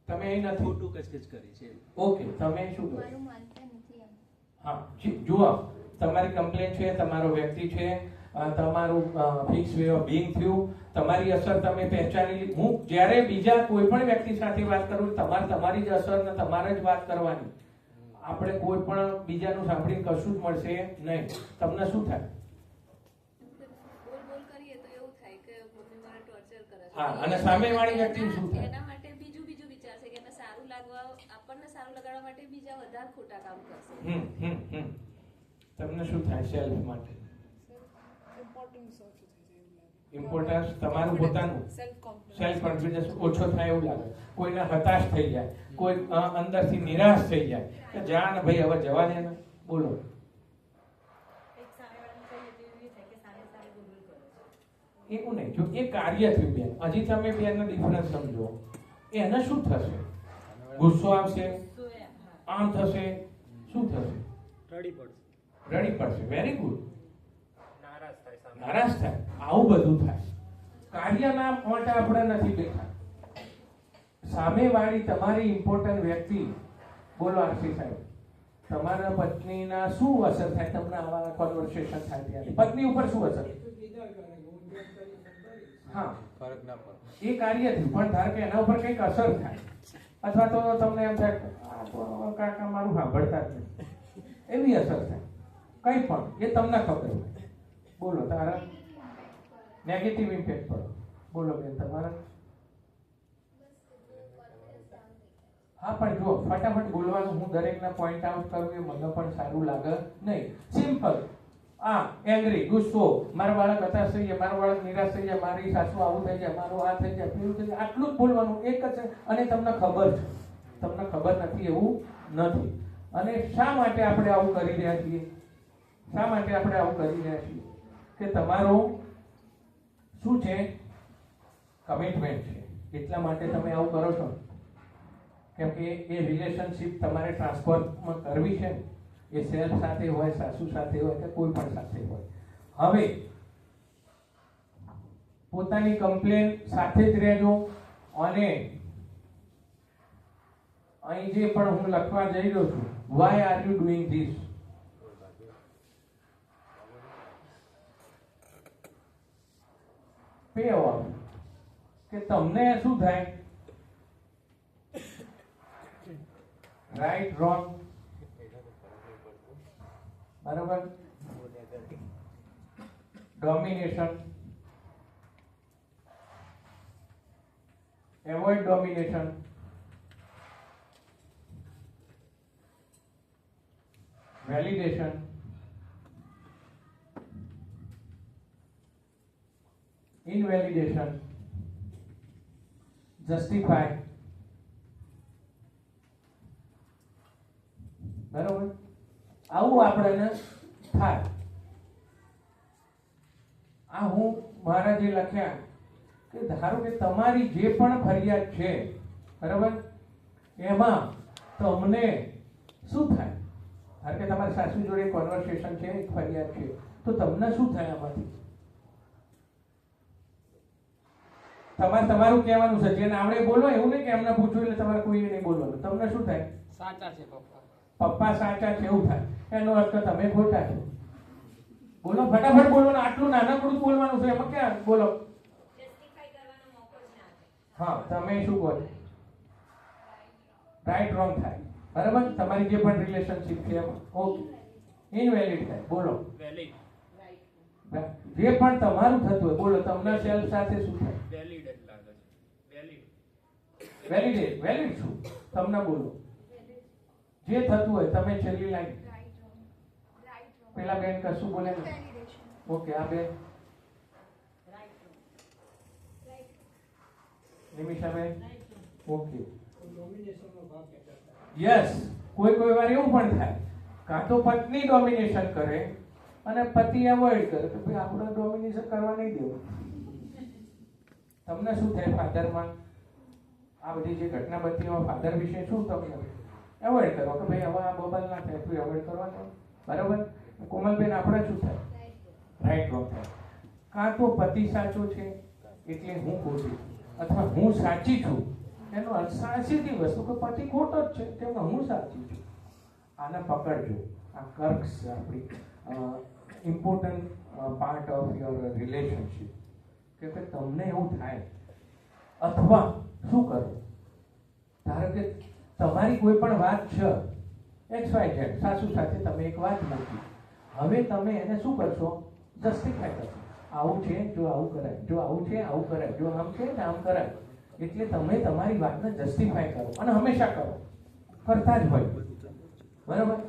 તમે અહીં નથી, ખોટું કચકચ કરી છે. ઓકે, તમે શું કરો? હા, જુઓ તમારી કમ્પ્લેન છે, તમારો વ્યક્તિ છે, તમારું ફિક્સ વે ઓફ બીઇંગ થયું, તમારી અસર તમે પહેચાની લીધી. હું જ્યારે બીજા કોઈ પણ વ્યક્તિ સાથે વાત કરું, તમારી જ અસર ને તમારે જ વાત કરવાની. આપણે કોઈ પણ બીજાનું સાંભળીને કશું જ મળશે નહીં. તમને શું થાય? હા, અને સામેવાળી વ્યક્તિને શું થાય? એના માટે બીજું વિચારશે કે એને સારું લાગવા, આપણને સારું લગાડવા માટે બીજા વધારે ખોટા કામ કરશે. તમને શું થાય સેલ્ફ માટે? ઇમ્પોર્ટન્સ ઇમ્પોર્ટન્સ તમારું પોતાનું સેલ્ફ કોન્ફિડન્સ ઓછો થાય એવું લાગે. કોઈને હતાશ થઈ જાય, કોઈ અંદરથી નિરાશ થઈ જાય કે જાણ ભાઈ હવે જવા દે ને. બોલો. એવું નહીં, જો એ કાર્ય થયું બેન, હજી તમે બેનનો ડિફરન્સ સમજો. એને શું થશે? ગુસ્સો આવશે, આમ થશે, શું થશે? રડી પડશે. Very good. નારાજ થાય, આવું બધું થાય. કાર્યના માટે આપણે નથી બેઠા. સામેવાળી તમારી ઇમ્પોર્ટન્ટ વ્યક્તિ, બોલો આરસી સાહેબ, તમારા પત્નીના શું અસર થાય? તમને આવા કોન્વર્સેશન થાય ત્યારે પત્ની ઉપર શું અસર? હા, ફરક ના પડે. એ કાર્ય થયું, પણ ધારો કે એના ઉપર કંઈક અસર થાય, અથવા તો તમને એમ થાય કાકા મારું સાંભળતા જ નહીં, એવી અસર થાય. કંઈ પણ એ તમને ખબર હોય. બોલો, તારા નેગેટિવ ઇમ્પેક્ટ પડે. બોલો બેન, તમારા? હા, પણ જો ફટાફટ બોલવાનું, હું દરેકના પોઈન્ટ આઉટ કરું એ મને પણ સારું લાગે નહીં. સિમ્પલ. એંગ્રી, ગુસ્સો, મારા બાળક હતાશ થઈ જાય, મારું બાળક નિરાશ થઈ જાય, મારી સાસુ આવું થઈ જાય, મારું આ થઈ જાય, પેલું થઈ જાય, આટલું જ બોલવાનું. એક જ. અને તમને ખબર છે, તમને ખબર નથી એવું નથી. અને શા માટે આપણે આવું કરી રહ્યા છીએ? શા માટે આપણે આવું કરી રહ્યા છીએ? કે તમારો શું છે? કમિટમેન્ટ છે. એટલા માટે તમે આવું કરો છો. કેમ કે એ રિલેશનશિપ તમારે ટ્રાન્સફરમાં કરવી છે. એ સેલ્ફ સાથે હોય, સાસુ સાથે હોય કે કોઈ પણ સાથે હોય. હવે પોતાની કમ્પ્લેન સાથે જ રહેજો. અને અહીં જે પણ હું લખવા જઈ રહ્યો છું, why are you doing this? Pay off. કે તમને શું થાય? રાઈટ, રોંગ, બરાબર? Domination, avoid domination, validation, invalidation, justify. બરાબર? આવું આપણને થાય. આ હું મારા જે લખ્યા કે ધારો કે તમારી જે પણ ફરિયાદ છે, બરાબર, એમાં તમને શું થાય? ધારો કે તમારા સાસુ જોડે કોન્વર્સેશન છે, એક ફરિયાદ છે, તો તમને શું થાય આમાંથી? તમારે તમારું કહેવાનું છે, જેને આવડે બોલો, એવું નહીં કે એમને પૂછવું એટલે તમારે કોઈએ નહીં બોલવાનું. તમને શું થાય? સાચા છે પપ્પા. પપ્પા સાચા છે એવું થાય. એનો અર્થ તમે ખોટા છો. બોલો, ફટાફટ બોલવાનું. આટલું નાનકડું બોલવાનું છે, એમાં ક્યાં બોલો? હા, તમે શું કહો છો? રાઈટ રોંગ થાય, બરાબર. તમારી જે પણ રિલેશનશિપ છે એમાં ઓકે, ઇનવેલિડ થાય. બોલો, વેલિડ. જે પણ તમારું થતું હોય બોલો, તમને સેલ્ફ સાથે શું થાય? વેલિડ જ લાગે છે. વેલિડ. વેલિડ. વેલિડ શું તમને બોલો, જે થતું હોય. તમે છેલ્લી લાઈન પેલા બેન કશું બોલે ને? ઓકે, આ બેન નિમિષાબેન ઓકે, યસ. કોઈ વાર એવું પણ થાય, કાં તો પત્ની ડોમિનેશન કરે અને પતિ એવોઇડ કરે કે ભાઈ આપણે ડોમિનેશન કરવા નહીં દેવું. તમને શું થાય ફાધરમાં? આ બધી જે ઘટના બનતી હોય ફાધર વિશે શું તમને એવોઇડ કરો કે ભાઈ હવે આ બબલ ના થાય, તું એવોઇડ કરવાનો, બરાબર. કોમલબેન, આપણે શું થાય? રાઈટ રોંગ થાય. કાં તો પતિ સાચો છે એટલે હું ખોટી, અથવા હું સાચી છું એનો અર્થ સાચી વસ્તુ કે પતિ ખોટો જ છે તેમાં હું સાચી છું. આને પકડજો. આ કર્ક્સ આપણી important part of your relationship. કે તમને એવું થાય, અથવા શું કરો, ધારો કે તમારી કોઈ પણ વાત છે, XYZ સાસુ સાથે તમે એક વાત મૂકી, હવે તમે એને શું કરશો? જસ્ટિફાય કરશો. આવું છે, જો આવું કરાય, જો આવું છે આવું કરાય, જો આમ છે આમ કરાય. એટલે તમે તમારી વાતને જસ્ટિફાય કરો, અને હંમેશા કરો, કરતા જ હોય, બરાબર.